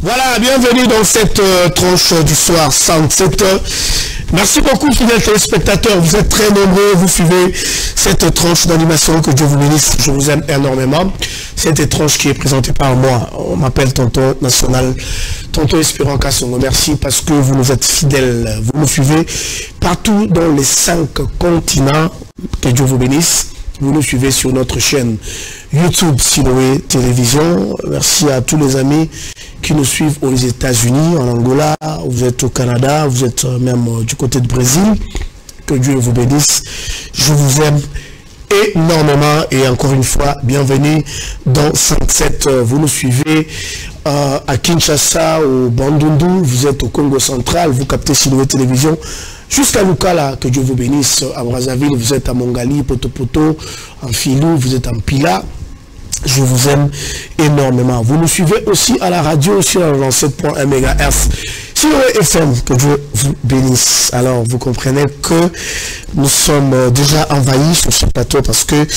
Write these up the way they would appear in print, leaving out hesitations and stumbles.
Voilà, bienvenue dans cette tranche du soir 107. Merci beaucoup, fidèles téléspectateurs. Vous êtes très nombreux, vous suivez cette tranche d'animation. Que Dieu vous bénisse. Je vous aime énormément. Cette tranche qui est présentée par moi. On m'appelle Tonton National, Tonton Espérant Kassongo. Merci parce que vous nous êtes fidèles. Vous nous suivez partout dans les 5 continents. Que Dieu vous bénisse. Vous nous suivez sur notre chaîne YouTube Siloé Télévision. Merci à tous les amis qui nous suivent aux États-Unis, en Angola, vous êtes au Canada, vous êtes même du côté du Brésil. Que Dieu vous bénisse. Je vous aime énormément et encore une fois, bienvenue dans 107. Vous nous suivez à Kinshasa, au Bandundu, vous êtes au Congo central, vous captez Siloé Télévision. Jusqu'à Lukala, que Dieu vous bénisse. À Brazzaville, vous êtes à Mongali, Potopoto, en Filou, vous êtes en Pila. Je vous aime énormément. Vous nous suivez aussi à la radio sur 97.1 MHz. Sur le FM, que Dieu vous bénisse. Alors, vous comprenez que nous sommes déjà envahis sur ce plateau parce que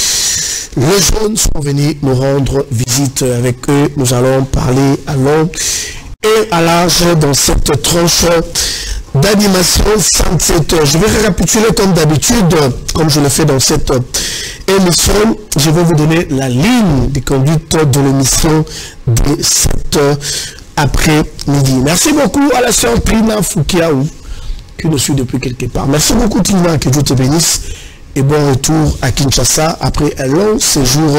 les jeunes sont venus nous rendre visite. Avec eux, nous allons parler à long et à large dans cette tranche d'animation 107. Je vais récapituler comme d'habitude, comme je le fais dans cette émission. Je vais vous donner la ligne de conduite de l'émission de cet après-midi. Merci beaucoup à la sœur Trina Foukiaou qui nous suit depuis quelque part. Merci beaucoup Trina, que Dieu te bénisse et bon retour à Kinshasa après un long séjour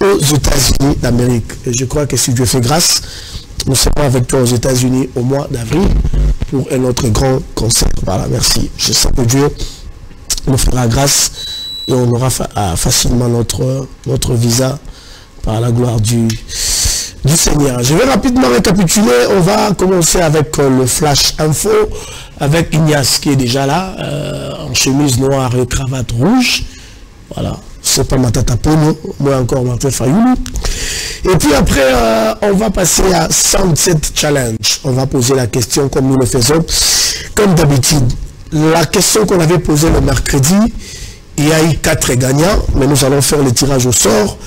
aux États-Unis d'Amérique. Je crois que si Dieu fait grâce, nous serons avec toi aux États-Unis au mois d'avril pour un autre grand concert. Voilà, merci. Je sais que Dieu nous fera grâce et on aura facilement notre visa par la gloire du Seigneur. Je vais rapidement récapituler. On va commencer avec le flash info avec Ignace qui est déjà là, en chemise noire et cravate rouge. Voilà, c'est pas ma tata Pono, moi encore ma tête Fayoulou. Et puis après, on va passer à 107 Challenge. On va poser la question comme nous le faisons, comme d'habitude. La question qu'on avait posée le mercredi, il y a eu 4 gagnants, mais nous allons faire le tirage au sort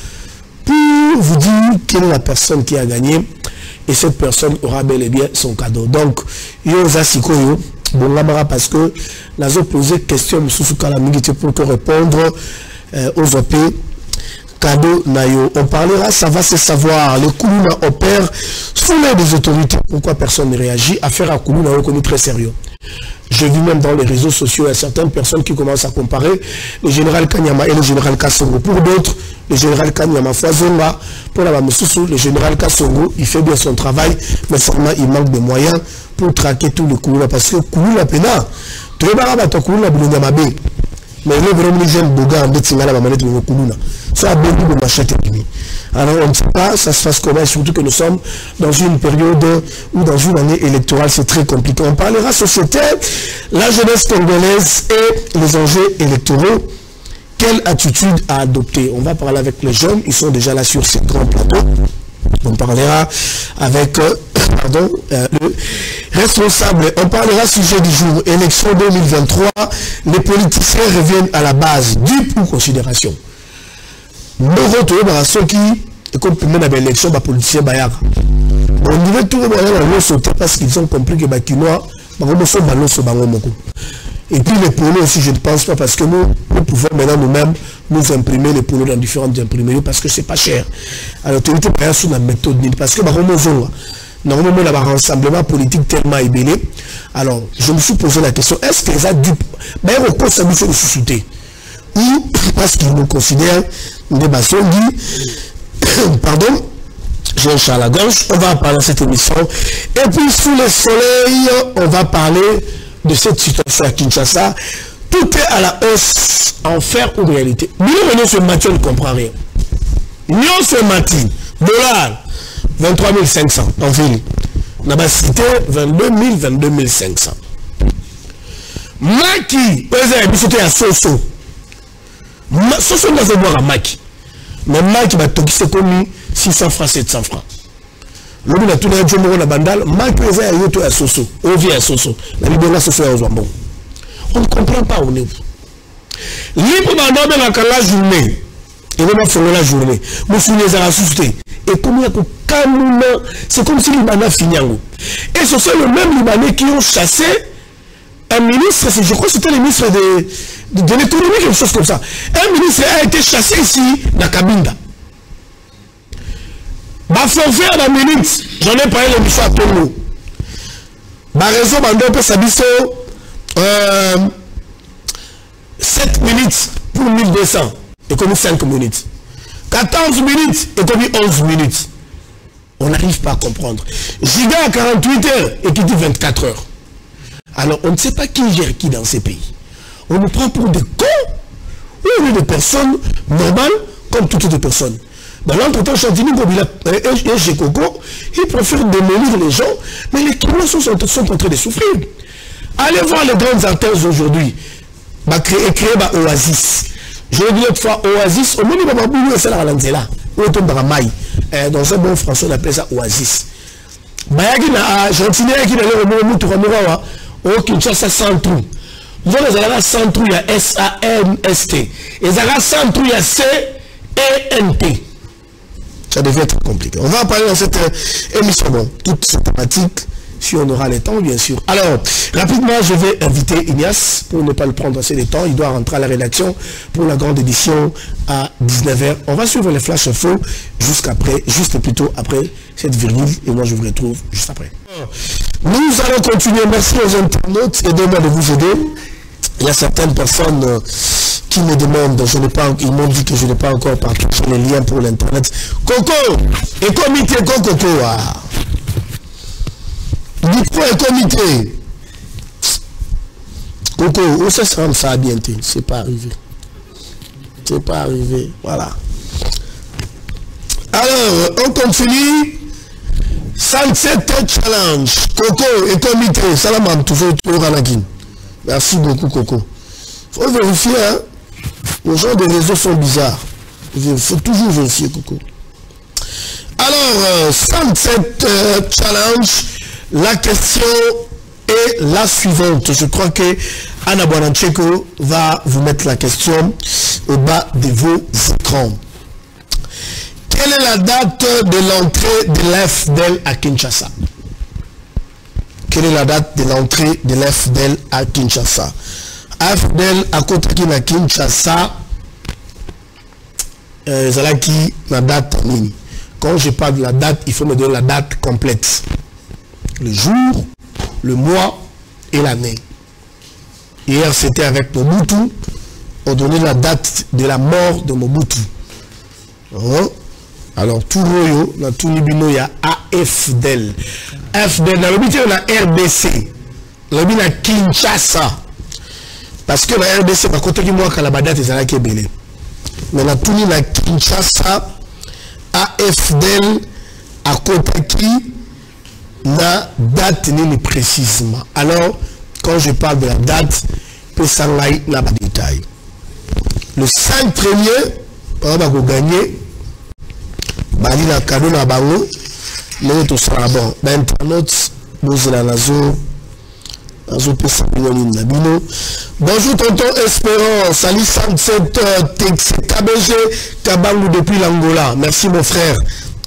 pour vous dire quelle est la personne qui a gagné. Et cette personne aura bel et bien son cadeau. Donc, Yosa Sikoyo, bon là parce que nous avons posé question pour que répondre aux OP. Cadeau Nayo. On parlera, ça va se savoir. Le Koulouna opère sous l'aide des autorités. Pourquoi personne ne réagit? Affaire à Koulouna, on connaît très sérieux. Je vis même dans les réseaux sociaux, il y a certaines personnes qui commencent à comparer le général Kanyama et le général Kassongo. Pour d'autres, le général Kanyama Foisonga, pour la Mamoussou, le général Kassongo, il fait bien son travail, mais seulement il manque de moyens pour traquer tout le Koulouna. Parce que Koulouna Pena, tu es barabas Koulouna Bilonyamabe. Mais le vraiment jeune Boga en Betingala va manette le Koulouna. Ça a beaucoup de machette. Alors on ne sait pas, ça se passe comment, surtout que nous sommes dans une période ou dans une année électorale, c'est très compliqué. On parlera société, la jeunesse congolaise et les enjeux électoraux. Quelle attitude à adopter? On va parler avec les jeunes, ils sont déjà là sur ces grands plateaux. On parlera avec le responsable. On parlera sujet du jour, élection 2023. Les politiciens reviennent à la base du pour considération. Nous retrouvons ceux qui, comme l'élection, les politiciens bayaka. On devait tout sauter parce qu'ils ont compris que les Kinois, et puis les polos aussi, je ne pense pas, parce que nous pouvons maintenant nous-mêmes nous imprimer les polos dans différentes imprimeries parce que c'est pas cher. Alors, l'autorité pas sous la méthode, parce que normalement, on a un rassemblement politique tellement ébélé. Alors, je me suis posé la question, est-ce qu'ils ont dû, mais au cours ça nous fait le sous-souter? Ou parce qu'ils nous considèrent des Bassongi, pardon, j'ai un chat à la gorge, on va parler de cette émission. Et puis, sous le soleil, on va parler de cette situation à Kinshasa. Tout est à la hausse, en faire ou réalité. Nous, ce matin, on ne comprend rien. Nous, ce matin, dollar, 23 500 en ville. On a cité 22 500. Maki, c'était à Soso. Soso, on va voir à Maki. Mais Maki va toquer comme 600 francs, 700 francs. L'homme a tout le monde à Bandal, Maki va à Yoto à Soso. On vient à Soso. La libération Soso à Ozwambon. On ne comprend pas où on est. Libre dans la journée. Et on va faire la journée. Nous sommes les à la société. Et comme il y a c'est comme si le Libanais finit en haut. Et ce sont les mêmes Libanais qui ont chassé un ministre, je crois que c'était le ministre de l'économie, quelque chose comme ça. Un ministre a été chassé ici, dans Kabinda. Bah, faut faire la minute, j'en ai parlé l'émission à Tongo. Bah, raison, on peut s'habiller 7 minutes pour 1200, et comme 5 minutes. 14 minutes, et comme 11 minutes. On n'arrive pas à comprendre. Giga à 48 heures, et qui dit 24 heures. Alors, on ne sait pas qui gère qui dans ces pays. On nous prend pour des cons ou des personnes normales comme toutes les personnes. Dans l'entretien, Chantini Bobila et Gekoko, ils préfèrent démolir les gens, mais les criminels sont en train de souffrir. Allez voir les grandes artères aujourd'hui. Créer Oasis. Je l'ai dit l'autre fois, Oasis, au moins, il c'est la Lanzela. Dans un bon français, on appelle ça Oasis. Bayagi na Chantini qui n'a pas de Touramoura. Au Kinshasa centre. Vous avez un centre, il y a SAMST. Et il y a un centre, il y a CENT. Ça devait être compliqué. On va en parler dans cette émission. Bon, toute cette thématique, si on aura le temps, bien sûr. Alors, rapidement, je vais inviter Ignace pour ne pas le prendre assez de temps. Il doit rentrer à la rédaction pour la grande édition à 19h. On va suivre les flash infos jusqu'après, juste plutôt après cette virgule. Et moi, je vous retrouve juste après. Nous allons continuer. Merci aux internautes. Aidez-moi de vous aider. Il y a certaines personnes qui me demandent, ils m'ont dit que je n'ai pas encore partagé les liens pour l'internet. Coco, et comité, Coco, dites-moi, et comité. Coco, où ça sera ça bientôt? C'est pas arrivé. C'est pas arrivé. Voilà. Alors, on continue. Sunset Challenge. Coco et comité. Salam toujours Ranakin. Merci beaucoup, Coco. Faut vérifier, hein. Les gens des réseaux sont bizarres. Il faut toujours vérifier, Coco. Alors, Sunset Challenge, la question est la suivante. Je crois que Anna Bonancheko va vous mettre la question au bas de vos écrans. Quelle est la date de l'entrée de l'AFDEL à Kinshasa? Quelle est la date de l'entrée de l'AFDEL à Kinshasa? AFDEL à côté de Kinshasa, Zalaki, la date. Quand je parle de la date, il faut me donner la date complète. Le jour, le mois et l'année. Hier, c'était avec Mobutu. On donnait la date de la mort de Mobutu. Alors, tout royo, dans tout Libino, il y a AFDEL. AFDEL, dans le but, il y a RDC. Le but, il y a Kinshasa. Parce que la RDC, par contre, moi, quand la date est là qui est belle. Mais la tout la Kinshasa, AFDEL, à côté qui, la date n'est précisément. Alors, quand je parle de la date, peut s'engager dans le détail. Le 5 premier, on va gagner. Bali na cadeau na bango, mais tout ça bon. Internautes, nous la nazo, nazo pesa biloni na bino. Bonjour tonton Espérance, salut 57 Tex KBG Kabangu depuis l'Angola. Merci mon frère,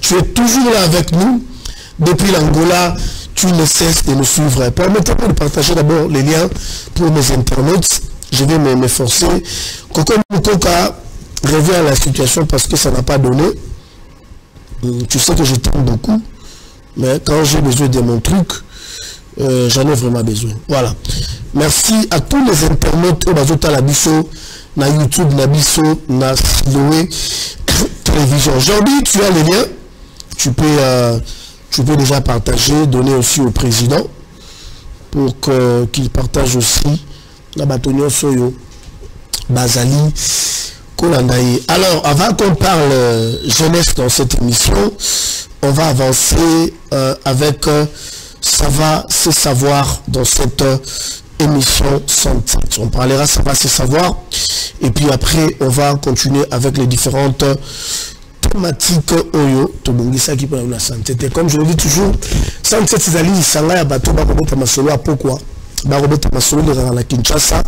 tu es toujours là avec nous depuis l'Angola. Tu ne cesses de nous suivre. Permettez-moi de partager d'abord les liens pour mes internautes. Je vais m'efforcer. Coco Mukoka revient à la situation parce que ça n'a pas donné. Tu sais que je t'aime beaucoup, mais quand j'ai besoin de mon truc, j'en ai vraiment besoin. Voilà. Merci à tous les internautes au Bazota Labisso, na YouTube, na Bisso, na Siloé, télévision. Aujourd'hui, tu as les liens. Tu peux déjà partager, donner aussi au président pour qu'il partage aussi la Batonio Soyo, Bazali. Alors, avant qu'on parle jeunesse dans cette émission, on va avancer avec ça va se savoir dans cette émission santé. On parlera ça va se savoir et puis après on va continuer avec les différentes thématiques Oyo Tobongisa qui parle de la santé. Comme je le dis toujours, santé Tizali Sanga ya bato ba robeta masolo à pourquoi ba robeta masolo de la Kinshasa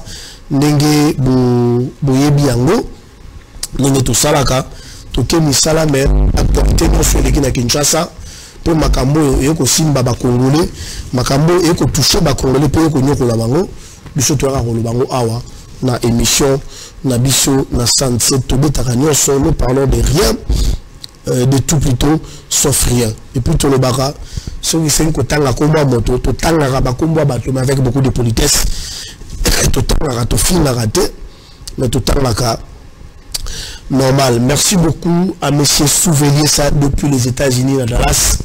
ndenge boyebi yango. Nous tout ça là, tout que misala mais actualité nous fait l'équipe à Kinshasa pour makambo et ko simba ba congolais makambo et ko toucher ba congolais pour ko nyoko la bango biso to ra ko bango awa na émission na biso na 107 tobetaka nyonso nous parlons de rien de tout plutôt sauf rien et puis tout le bara ceux qui sont kotanga komba moto to tanga ba komba bato mais avec beaucoup de politesse to tanga to fina raté mais to tanga normal. Merci beaucoup à monsieur Souvelier ça depuis les États-Unis à Dallas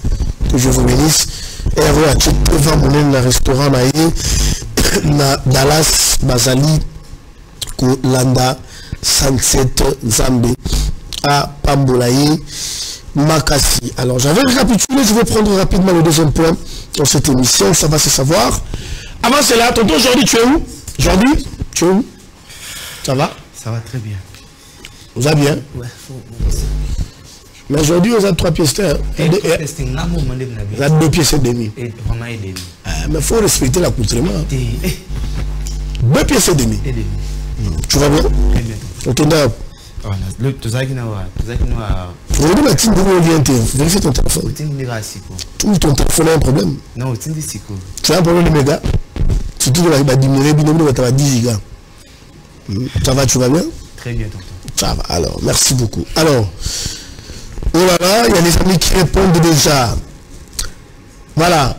que je vous bénisse. Héros à tout devant mon restaurant na Dallas Bazali Landa 107 Zambé à Pambolaye Makassi. Alors j'avais récapitulé, je vais prendre rapidement le deuxième point dans cette émission, ça va se savoir. Avant cela, tonton, aujourd'hui tu es où? Aujourd'hui tu es où? Ça va? Ça va très bien. Vous allez bien? Ouais. Mais aujourd'hui, vous avez 3 pièces. Vous avez 2 pièces et demi. Mais il faut respecter l'accoutrement. 2 pièces et demi. Tu vas bien? Ok, d'accord. Aujourd'hui, la team de vient vérifier ton téléphone. Ton téléphone a un problème. Non, tu as un problème de méga. Surtout que tu vas diminuer, tu vas 10 gigas. Ça va, tu vas bien? Très bien, tonton. Ça va, alors, merci beaucoup. Alors, oh là là, il y a des amis qui répondent déjà. Voilà.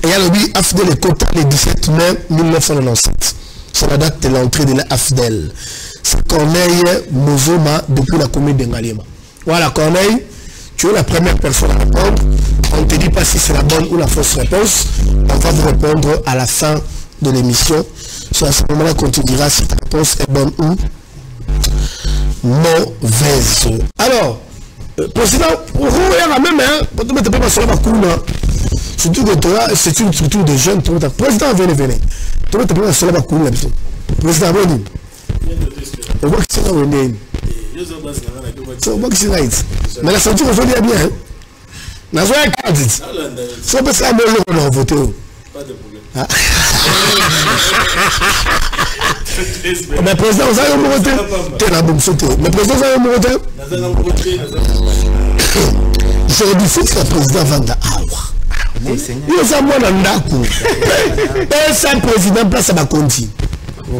Il y a le but AFDEL et Kota le 17 mai 1997. C'est la date de l'entrée de l'AFDEL. C'est Corneille Mozoma depuis la commune d'Engaliema. Voilà, Corneille, tu es la première personne à répondre. On ne te dit pas si c'est la bonne ou la fausse réponse. On va vous répondre à la fin de l'émission. C'est à ce moment-là qu'on te dira si ta réponse est bonne ou mauvaise. Alors, président, surtout que c'est une structure de jeunes. Président, venez. Président, venez. Mais la structure aujourd'hui est bien. Mais président, vous avez monté. Mais président, vous avez monté. J'aurais dit que le président Vanda Awa. Il y a moins d'Andakou. Et c'est un président place à Bakonti. Je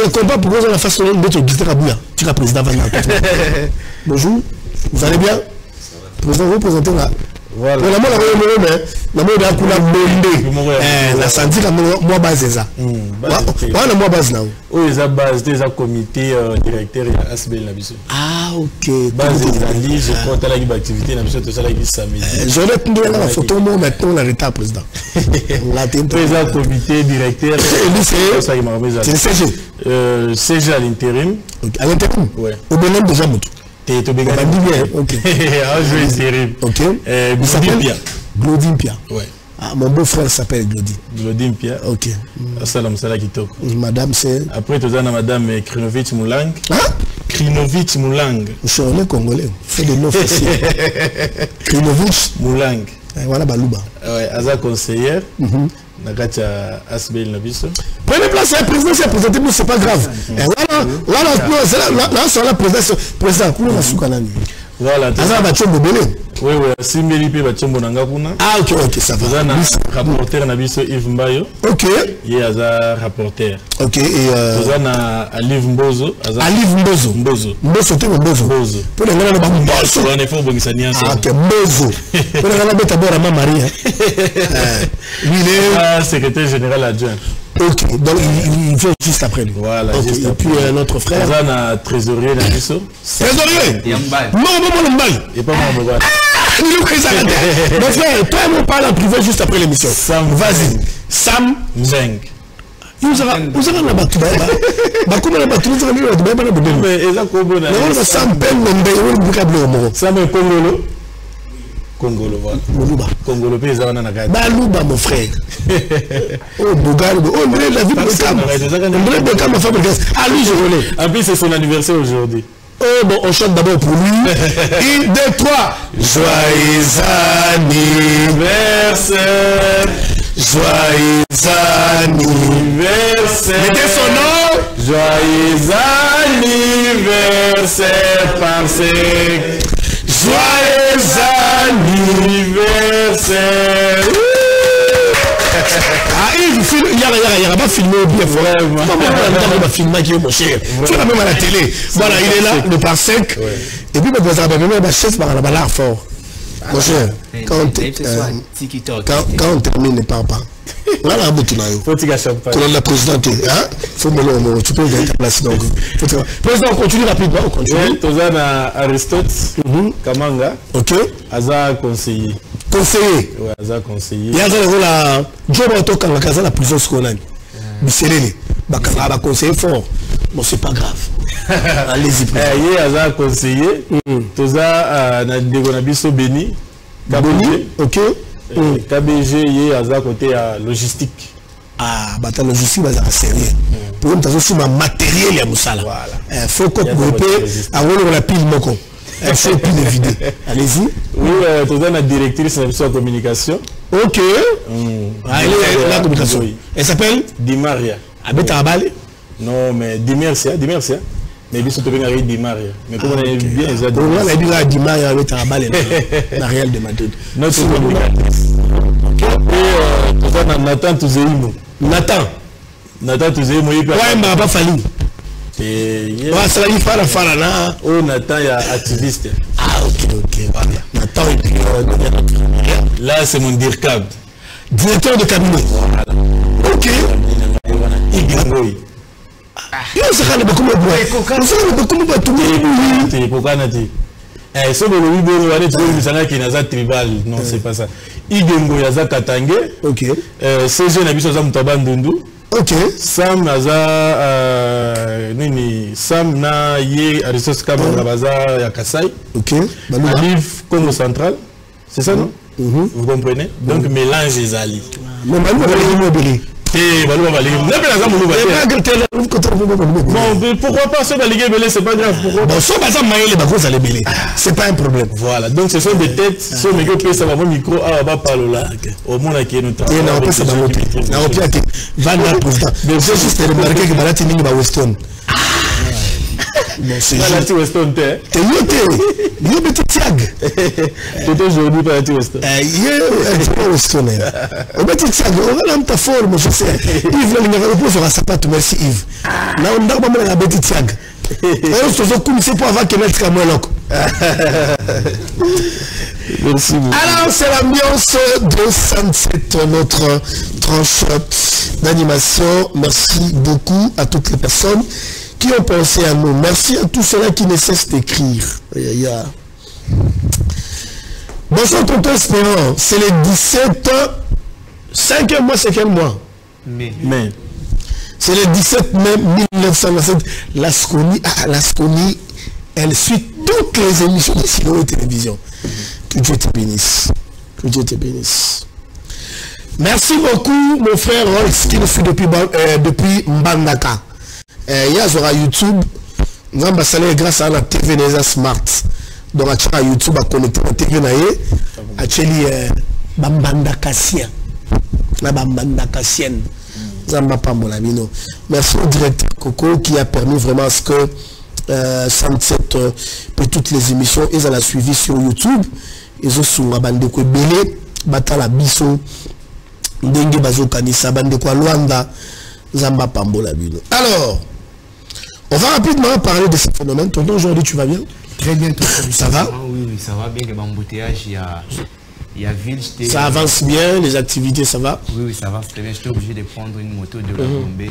ne comprends pas pourquoi on a fait son nom de Kabouya. Tu es le président Vanda. Bonjour, vous allez bien? Président, vous présentez là. Voilà. La santé la moi base ça. Voilà moi base là. Oh ils a base des comité directeur et ASBL na biso. Ah OK. Base des je compte à la activité na biso to ça la samedi. Je vais prendre la photo moi maintenant la l'état président. La président comité directeur c'est ça qui m'a remis. C'est CG. CG à l'intérim. À l'intérim. Ouais. Au bonhomme déjà moto. T'es bien. OK. Ah je vais série. OK. Glodine Pia. Ouais. Ah, mon beau-frère s'appelle Glodine Pia. Ok. Salam Salah Kitoko. Madame c'est. Après tu as madame Krinovitch Moulang. Hein? Krinovitch Moulang. Je suis un congolais. Fait des noms faciles. Krinovitch Moulang. Voilà Balouba. Ouais, Aza conseillère. Nagacha ASBL Nabiso. Prenez place, le président s'est présenté, mais c'est pas grave. Là, c'est la président. Voilà. Oui, Simbeli pe Bachombo Nangakuna. Ah, ok, ça va. Rapporteur Nabiso Yves Mbayo. Ok. Il y a rapporteur. Ok, et Aliv Mbozo. Aliv Mbozo. Mbozo, tu es Mbozo. Mbozo. Pour les gens, Mbozo. On est fort pour Gisania. Ah, ok, Mbozo. Pour les gens, d'abord à Marie. Lui, il est secrétaire général adjoint. Ok, donc il vient juste après lui. Voilà, okay. juste et puis notre frère. On a trésorier Nabiso. Trésorier? Non, Mbaye. Et pas moi, Mbaye. Mon frère, toi et moi on parle en privé juste après l'émission. Sam, vas-y. Sam Mzeng. Vous avez la battue. Comment la battue? Vous avez la battue. Mais ils ont compris. Sam Ben Mbaye. Sam Kongolo. Congolo, voilà. Moluba. Congolo, pays à Nanaga. Balouba, mon frère. Oh, Bougal. Oh, on dirait la vie de Bekam. On dirait Bekam, ma femme. Ah, lui, je relais. En plus, c'est son anniversaire aujourd'hui. Oh, bon, on chante d'abord pour lui. 1, 2, 3. Joyeux anniversaire. Joyeux anniversaire. Mettez son nom. Joyeux anniversaire, parce que. Joyeux anniversaire. Ah, il y a pas filmé bien, vraiment. Il va filmer qui est mon cher. Tu l'as même à la télé. Voilà, il est là, le par 5. Et puis, maintenant, ça va même la chaise par la l'art fort. Mon cher, quand on termine, ne parle pas. Voilà, tu as la présidente. Faut me tu peux gagner ta place. Donc, président, on continue rapidement. On continue. Tu as Aristote Kamanga. Ok. Aza conseiller. Conseiller. Oui, Aza conseiller. Il y a la job auto quand la casa la prison scolaire. Bisselé. Bah conseiller fort. Bon, c'est pas grave. Allez-y. Il y a Aza conseiller. Tu as Nabiso Beni. Beni. Ok. KBG il y a à côté à logistique. Ah, bah ta logistique va être sérieux. Pour nous, tu as aussi ma matériel et Moussala. Voilà. Faut qu'on puisse avoir la pile moko. Il faut pile vider. Allez-y. Oui, tu as la directrice de la communication. Ok. Elle est la communication. Elle s'appelle Dimaria. Abeta Abale. Non, mais Dimercia. Mais ils sont devenus avec Dimaria. Mais comme on a bien, ils ont dit. On a dit là, Dimaria avec Abale. Marielle de Madrid. Notre communicatrice. Et Nathan Touzeimo. Nathan Touzeimo. Ouais, mais pas fallu. Et ça va y faire là. Oh, Nathan, il y a activiste. Ah, ok. Voilà. Nathan, là, c'est mon DIRCAB. Directeur de cabinet. Ok. Non, c'est pas ça. Igengo Yaza Katange. Ok. CG Nabiso Zam Tabandundu. Ok. Sam Naza Nini Sam na ye Arisos Kabanga Baza Yakasai. Ok. Alif Congo Central. C'est ça, non? Vous comprenez? Donc mélange les alliés. Mais pourquoi pas ceux de c'est pas grave. C'est pas un problème. Voilà, donc ce sont des têtes. Ceux qui ça va mon micro, va parler là. Au monde qui est notre travail. Juste remarquer que Balati n'est pas Weston. Balati Weston, t'es petit tiag. T'es aujourd'hui Balati Weston. Weston. Petit tiag, on a ta forme, je sais. Yves, on sera sa patte, merci Yves. Là, on a pas mal à petit tiag. C'est pour avoir qu'elle mette comme moi. Merci beaucoup. Alors, c'est l'ambiance de Sunset, notre tranche d'animation. Merci beaucoup à toutes les personnes qui ont pensé à nous. Merci à tous ceux-là qui ne cessent d'écrire. Bonsoir, tonton Espérant. C'est le 17... 5e mois, c'est quel mois? Mai. C'est le 17 mai 1997. L'Asconi, elle suit toutes les émissions de Silo et Télévision. Que Dieu te bénisse. Que Dieu te bénisse. Merci beaucoup, mon frère Royce, qui nous suit depuis Mbandaka. Il y a YouTube. Nous avons salé grâce à la TV Neza Smart. Donc, à YouTube, à connecter la TV Naye. À Tchéli Bambandakasien. La Bambandakasienne. Merci au directeur Coco qui a permis vraiment à ce que Sunset pour toutes les émissions, ils ont suivi sur YouTube. Ils ont sur bande quoi belé, batala biso, dengue bazo kanisa bande quoi Luanda, Zamba Pambola bino. Alors, on va rapidement parler de ce phénomène. Tonton, aujourd'hui tu vas bien? Très bien, ça va? Oui, ça va bien. Les embouteillages, il y a ville. Ça avance bien, les activités, ça va? Oui, ça va très bien. J'étais obligé de prendre une moto de la Bombay.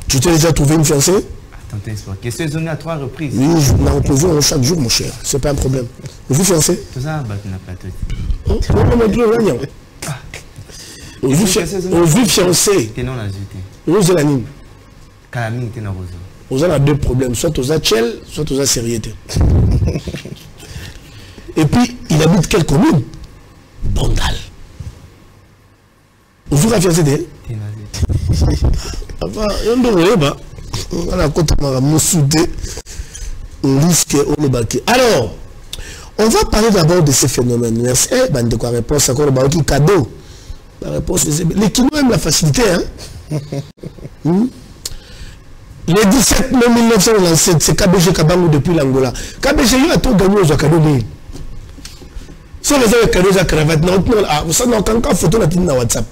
Tu t'es déjà trouvé une fiancée? Attends, question est donnée à 3 reprises. Oui, je m'en repose chaque jour, mon cher. C'est pas un problème. Vous fiancé? Tout ça, tu n'as pas tout. On vit fiancé. Tu n'as pas ajouté. Vous avez l'anime. Calamine, tu n'as pas ajouté. Vous avez deux problèmes. Soit vous avez Tchel, soit vous avez Sériété. Et puis, il habite quelle commune? Bondal. Vous avez fiancé des? Tu n'as ajouté. Enfin, on devrait pas. On a compté on risque on est. Alors, on va parler d'abord de ces phénomènes. Merci. De quoi réponse encore le cadeau. La réponse, les Kino aiment la facilité. Hein? Le 17 mai 1997, c'est KBG Kabango depuis l'Angola. KBG a tout gagné aux cadeaux. Si vous avez cadeau à cravate, ça n'a aucun photo dans WhatsApp.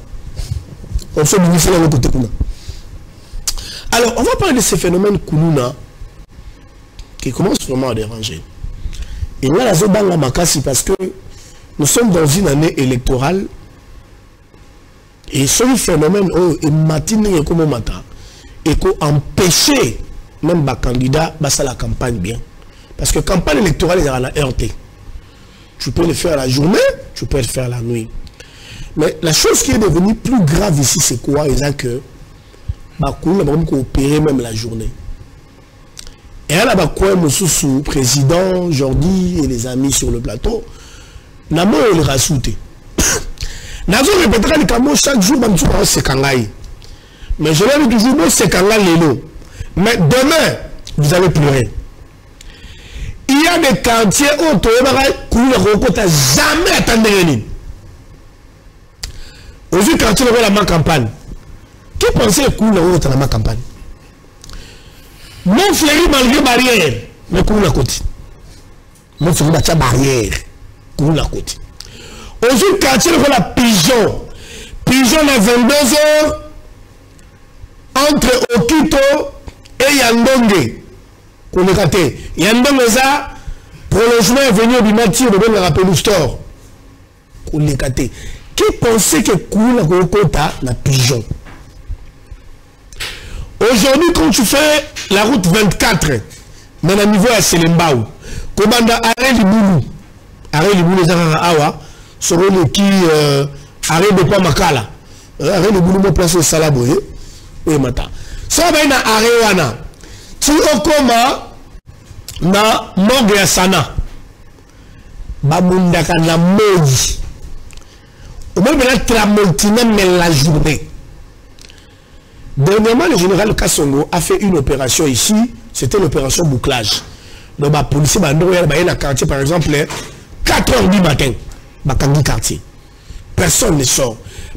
On se dit là côté Kuna. Alors, on va parler de ces phénomènes Kuluna qui commencent vraiment à déranger. Et là, la zone la makasi parce que nous sommes dans une année électorale et ce phénomène est matiné comme matin et qu'on empêcher même les candidats à la campagne bien. Parce que la campagne électorale est à la RT. Tu peux le faire la journée, tu peux le faire la nuit. Mais la chose qui est devenue plus grave ici, c'est quoi? C'est que on va coopérer même la journée. Et là, le président, Jordi et les amis sur le plateau, n'a pas le rassouté. N'a pas répété que chaque jour, c'est Kangaï. Mais je l'ai dit toujours, c'est Kangaï Lélo. Mais demain, vous allez pleurer. Il y a des quartiers où tu n'as jamais attendu rien. Aujourd'hui, quand tu as la campagne, qui pensait que la campagne? Mon fléri malgré barrière, mais qu'on la côté. Mon fléri battu barrière, qu'on la côté. Aujourd'hui, quand tu as la pigeon, pigeon à 22h, entre Okito et Yandonge, qu'on est raté. Yandonge, ça, prolongement est venu au Bimati, on va rappeler le store. Qu'on est raté. Qui pensait que Koula Kokota la pigeon? Aujourd'hui, quand tu fais la route 24, dans le niveau à Selembao, commanda arrêt Liboulou, les Awa, seront les qui arrêt de Pamakala, arrêt Liboulou, mon place au Salaboye, et Mata. Ça va être arrêt Wana. Tu as comment na Morgue Asana, Babundaka na Moji. Au moins, il y a tramontina, mais la journée. Dernièrement, le général Kassongo a fait une opération ici. C'était l'opération bouclage. Donc, la police, il y a un quartier, par exemple, 4 h du matin. Bakangi quartier. Personne ne sort.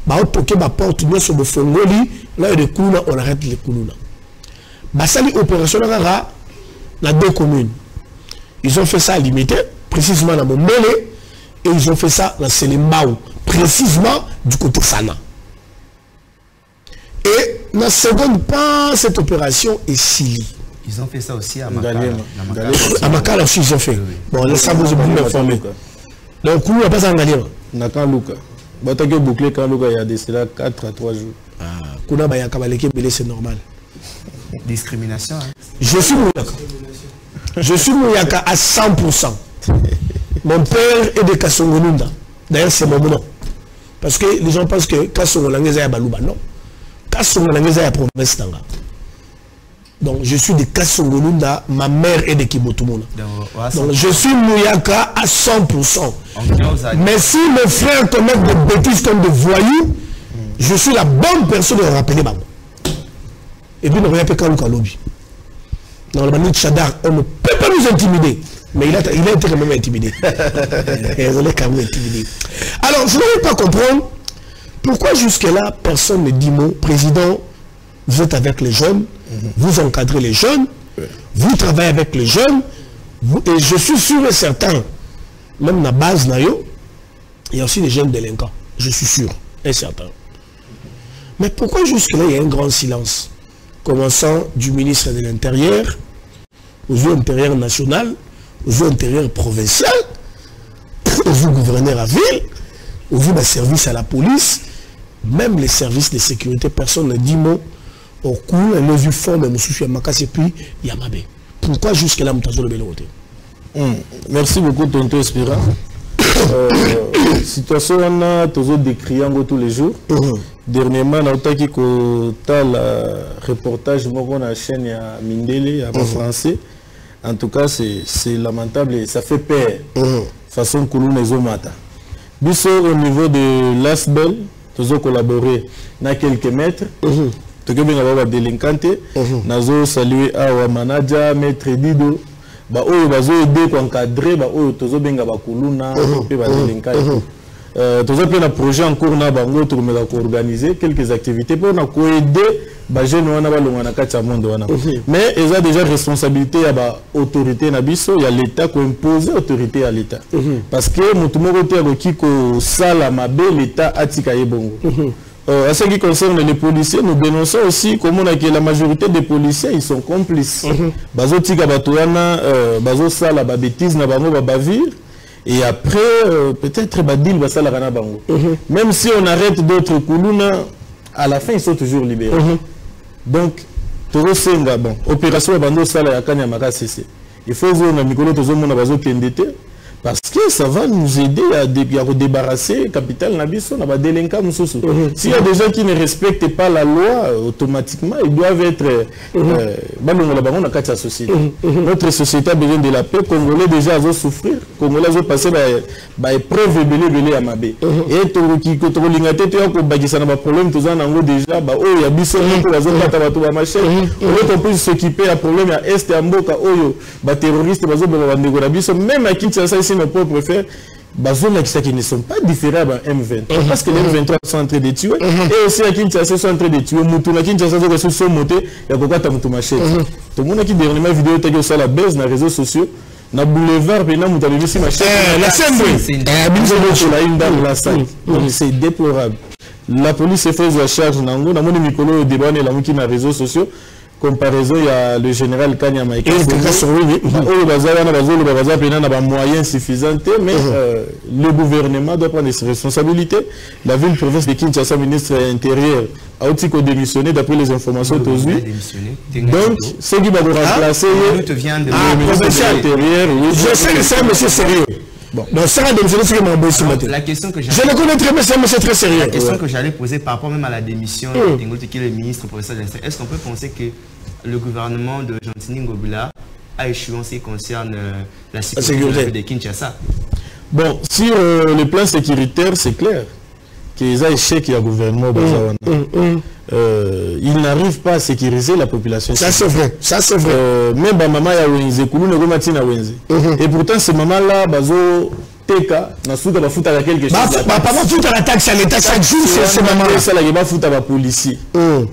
On toque la porte sur le Fongoli. Là, il y a des coulours, on arrête les coulours. C'est une opération dans 2 communes. Ils ont fait ça limité, précisément dans Mombele, et ils ont fait ça dans Selembao. Précisément du côté Sana. Et dans la seconde part, cette opération est Sili. Ils ont fait ça aussi à Makala. À Makala aussi, ils ont fait. Bon, là, ça vous est bien informé. Donc, nous, on n'a pas ça en Galien. Nakan Luka. Batake bouclé quand Luka, il y a de cela 4 à 3 jours. Ah, Kuna Baya Kabaleke Belé, c'est normal. Discrimination. Hein? Je suis Mouyaka. Je suis Mouyaka à 100%. Mon père est de Kassongonunda. D'ailleurs, c'est mon nom. Parce que les gens pensent que Kassongo Langeza est Balouba. Non. Kassongo Langeza est province Tanga. Donc je suis de Kassongonunda, ma mère est de Kibotumuna. Donc je suis Mouyaka à 100%. Mais si mes frères commettent des bêtises comme des voyous, je suis la bonne personne de rappeler Babo. Et puis, on ne peut pas nous lobby. Dans le Manu Tchadar, on ne peut pas nous intimider. Mais il a été quand même intimidé. Il est quand même intimidé. Alors, je ne veux pas comprendre pourquoi jusque-là, personne ne dit mot. Président, vous êtes avec les jeunes, vous encadrez les jeunes, vous travaillez avec les jeunes, et je suis sûr et certain, même dans la base, il y a aussi des jeunes délinquants. Je suis sûr et certain. Mais pourquoi jusque-là, il y a un grand silence? Commençant du ministre de l'Intérieur, aux yeux intérieurs national, aux yeux intérieurs provincial, aux yeux gouverneur à ville, aux yeux des services à la police, même les services de sécurité, personne ne dit mot au cours, et les yeux forment, et puis Yamabe. Pourquoi jusque-là, nous le béloté? Merci beaucoup, Tonton Espira. Situation on a toujours décrit tous les jours. Dernièrement, on a le reportage sur la chaîne à Mindele, en français. En tout cas, c'est lamentable et ça fait peur. Façon que nous les mata. Au niveau de l'ASBEL, nous avons collaboré dans quelques mètres. Nous avons délinquanté. Nous avons salué à manager, maître Dido. Ba oyo bazo aider ko encadrer ba oyo tozo benga ba kuluna pe ba delinquant. Tous un projet en cours na bango to me organiser quelques activités pour na aider ba jeunes wana balonga na kati ya monde wana. Mais ils ont déjà responsabilité ya ba autorité na biso, il y a l'état qui impose autorité à l'état. Parce que mutu moko te akoki ko sala mabe l'état atika yebongo. En ce qui concerne les policiers, nous dénonçons aussi comment la majorité des policiers ils sont complices. Bazo tika batoana bazo sala ba bêtise na bango ba bavir. Et après, peut-être Badil va ça la rana bango. Même si on arrête d'autres Koulouna, à la fin ils sont toujours libérés. Donc, Toro Senga, bon, opération Bando Sala Yakanya Maka CC. Il faut voir na Mikolo Tozo Mona Bazo Kendete. Parce que ça va nous aider à débarrasser le capital Nabiso, na ba délinquants Moussoussou. S'il y a des gens qui ne respectent pas la loi, automatiquement, ils doivent être la société. Notre société a besoin de la paix. Congolais déjà à souffrir. Congolais ont passé par épreuve belé à Mabé. Et Toroki, Torolingaté, tu as un problème, tu as déjà, oh, il y a Bissot, on peut s'occuper à problème à Est et à Mboka, oh, terroristes, même à Kinshasa, nos propres frères, qui ne sont pas différents à M23. Parce que les M23 sont en train de tuer. Et aussi à Kinshasa sont en train de tuer. Moutouna Kinshasa sont montés. Il y a pourquoi tu as mon machette. Tout le monde qui dernièrement vidéo tu as sur la baisse dans les réseaux sociaux. Na boulevard puis na moutouna ici machette. La scène c'est déplorable. La police se fait la charge nango. Na moni mikolo débat la mouki na réseaux sociaux. Comparaison, il y a le général Kanya Maïka. Moyens suffisants, mais le gouvernement doit prendre ses responsabilités. La ville-province de Kinshasa, ministre intérieur, a aussi démissionné d'après les informations aujourd'hui. Donc, ce qui va remplacer le ministre intérieur. Je sais que c'est un monsieur sérieux. Bon, donc ça a démissionné ce qui m'a embauché ce matin. La question que je le connais très bien, c'est un monsieur très sérieux. La question que j'allais poser par rapport même à la démission de Tingote, qui est le ministre professeur de l'Institut, est-ce qu'on peut penser que le gouvernement de Gentini Ngobila a échoué en ce qui concerne la sécurité de Kinshasa? Bon, sur le plan sécuritaire, c'est clair qu'ils ont échec au gouvernement. Ils n'arrivent pas à sécuriser la population. Ça c'est vrai, ça c'est vrai. Même maman ya wenze kulune ko matina wenze. Et pourtant ces mamans là bazo teka na souka ba futa quelque chose. Ba papa futa la taxe à l'état chaque jour c'est maman ça la ba futa ba policier.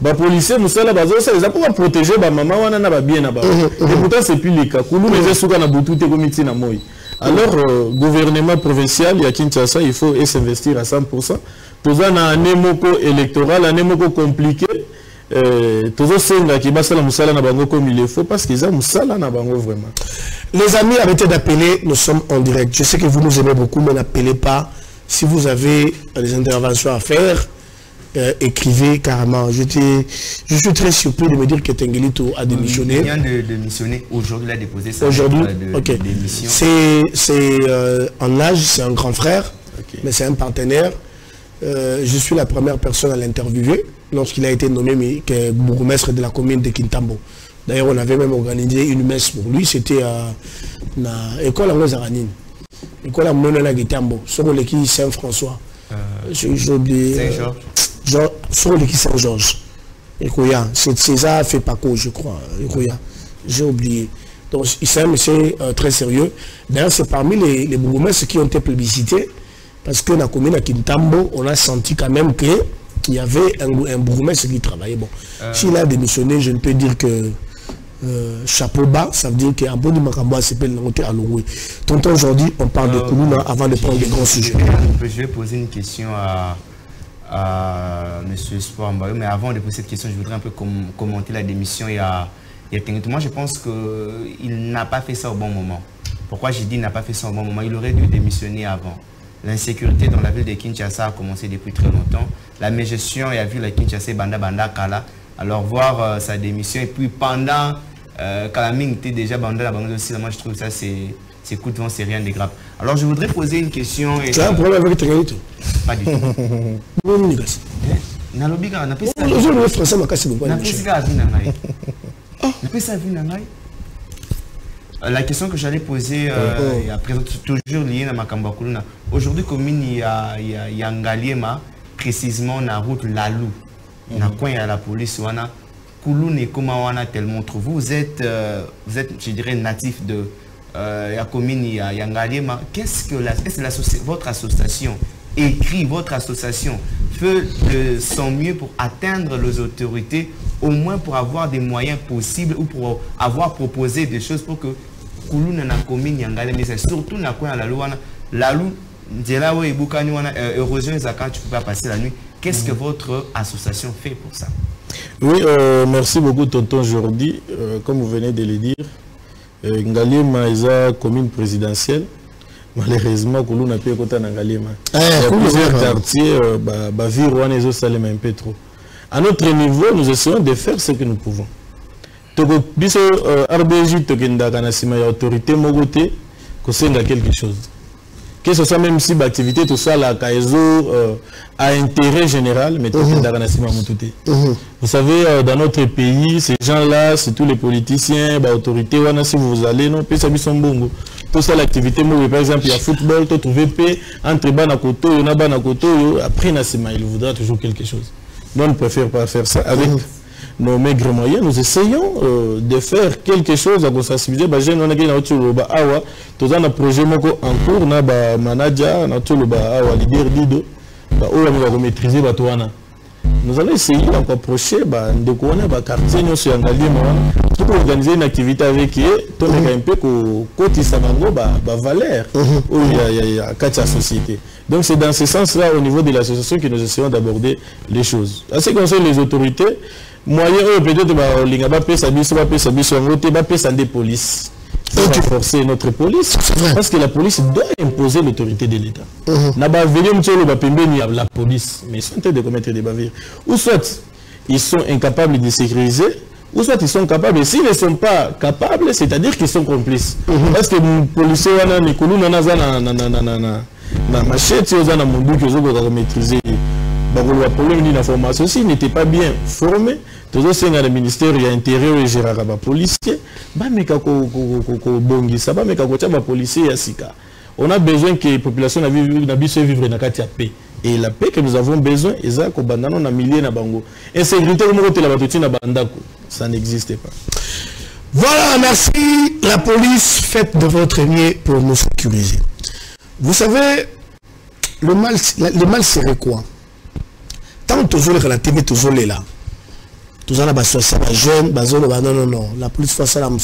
Ba policier nous ça là bazo ça les a pour protéger ba maman wana na ba bien na ba. Et pourtant c'est plus le cas. Kulune les souka na butu te ko mitina moyi. Alors gouvernement provincial ya Kinshasa il faut s'investir à 100%. Tout ça na année moko électorale, année moko compliqué. Tout ça c'est qui basa la musala na bango comme il faut parce qu'ils ont musala na bango vraiment. Les amis, arrêtez d'appeler, nous sommes en direct. Je sais que vous nous aimez beaucoup, mais n'appelez pas. Si vous avez des interventions à faire, écrivez carrément. Je suis très surpris de me dire que Tengelito a démissionné. Il vient de démissionner aujourd'hui, il a déposé sa démission. C'est en âge, c'est un grand frère, mais c'est un partenaire. Je suis la première personne à l'interviewer lorsqu'il a été nommé bourgmestre de la commune de Kintambo. D'ailleurs, on avait même organisé une messe pour lui. C'était à l'école à Zaranine. L'école à Monona Gitambo. Sur l'équipe Saint-François. J'ai oublié. Saint-Georges. Sur l'équipe Saint-Georges. C'est César Fepaco, je crois. J'ai oublié. Donc, c'est un monsieur très sérieux. D'ailleurs, c'est parmi les bourgmestres qui ont été plébiscités. Parce que dans la commune à Kintambo, on a senti quand même qu'il y avait un bourgmestre qui travaillait. Bon, s'il a démissionné, je ne peux dire que chapeau bas, ça veut dire qu'un bon de Makambo s'appelle Nangote à Loué. Tonton, aujourd'hui, on parle de Koulouna avant de prendre des grands sujets. Je vais poser une question à M. Espoir Mbayo, mais avant de poser cette question, je voudrais un peu commenter la démission. Moi, je pense qu'il n'a pas fait ça au bon moment. Pourquoi j'ai dit qu'il n'a pas fait ça au bon moment? Il aurait dû démissionner avant. L'insécurité dans la ville de Kinshasa a commencé depuis très longtemps. La mégestion a vu la Kinshasa Banda Kala. Alors voir sa démission et puis pendant Kalaming était déjà Banda la Banda aussi, moi je trouve ça c'est coup de vent, c'est rien de grave. Alors je voudrais poser une question. Tu as un problème avec Tengelito? Pas du tout. La question que j'allais poser, toujours liée à Makamba Koulouna. Aujourd'hui, comme il y a Ngaliema, précisément dans la route Lalou, dans le coin de la police, Koulouna et Komawana tellement trop. Vous êtes, je dirais, natif de la commune Ngaliema. Qu'est-ce que votre association écrit, votre association fait de son mieux pour atteindre les autorités, au moins pour avoir des moyens possibles ou pour avoir proposé des choses pour que Koulou n'a commune Yangale, mais c'est surtout n'a quoi la loi, la loi, érosion et zakat, tu peux pas passer la nuit. Qu'est-ce que votre association fait pour ça? Oui, merci beaucoup Tonton Jordi. Comme vous venez de le dire, Ngalema est la commune présidentielle. Malheureusement, Koulou n'a pas écouté Ngalema. Il y a plusieurs quartiers, Bavirouane et Zosalem un peu trop. À notre niveau, nous essayons de faire ce que nous pouvons. Biso RBJ Tokenda Kanasima, il y a autorité Mogote, que c'est quelque chose. Que ce soit même si l'activité, tout ça, la CAESO a intérêt général, mais Tokenda Kanasima Moutouté. Vous savez, dans notre pays, ces gens-là, c'est tous les politiciens, l'autorité, si vous allez, non, puis ça sont bongo. Tout ça, l'activité, par exemple, il y a football, tu trouves paix, entre Banakoto, il y a Banakoto, après Nassima, il voudra toujours quelque chose. Nous, on ne préfère pas faire ça avec nos maigres moyens. Nous essayons de faire quelque chose à sensibiliser les jeunes. On a un projet en cours, on a un manager, on a un leader d'Ido, on va maîtriser. Nous allons essayer d'approcher de quartier pour organiser une activité avec eux, pour un peu côté Samango, valeur il y a quatre sociétés. Donc c'est dans ce sens-là, au niveau de l'association, que nous essayons d'aborder les choses. À ce qui concerne les autorités, moyen peut-être des polices. C'est renforcer notre police, parce que la police doit imposer l'autorité de l'État. La police, mais ils sont en train de commettre des bavures. Ou soit ils sont incapables de sécuriser, ou soit ils sont capables, et s'ils ne sont pas capables, c'est-à-dire qu'ils sont complices. Parce que les policiers, machette, ils ont maîtrisé. Le problème de l'information, s'ils n'étaient pas bien formés, tous le ministère de l'Intérieur et Gérard policier, on a besoin que la population puisse vivre dans la paix. Et la paix que nous avons besoin, insécurité, ça n'existe pas. Voilà, merci. La police, faites de votre mieux pour nous sécuriser. Vous savez, le mal serait quoi? Tant que la TV est là, tout ça, les jeunes, non, la police fait ça, il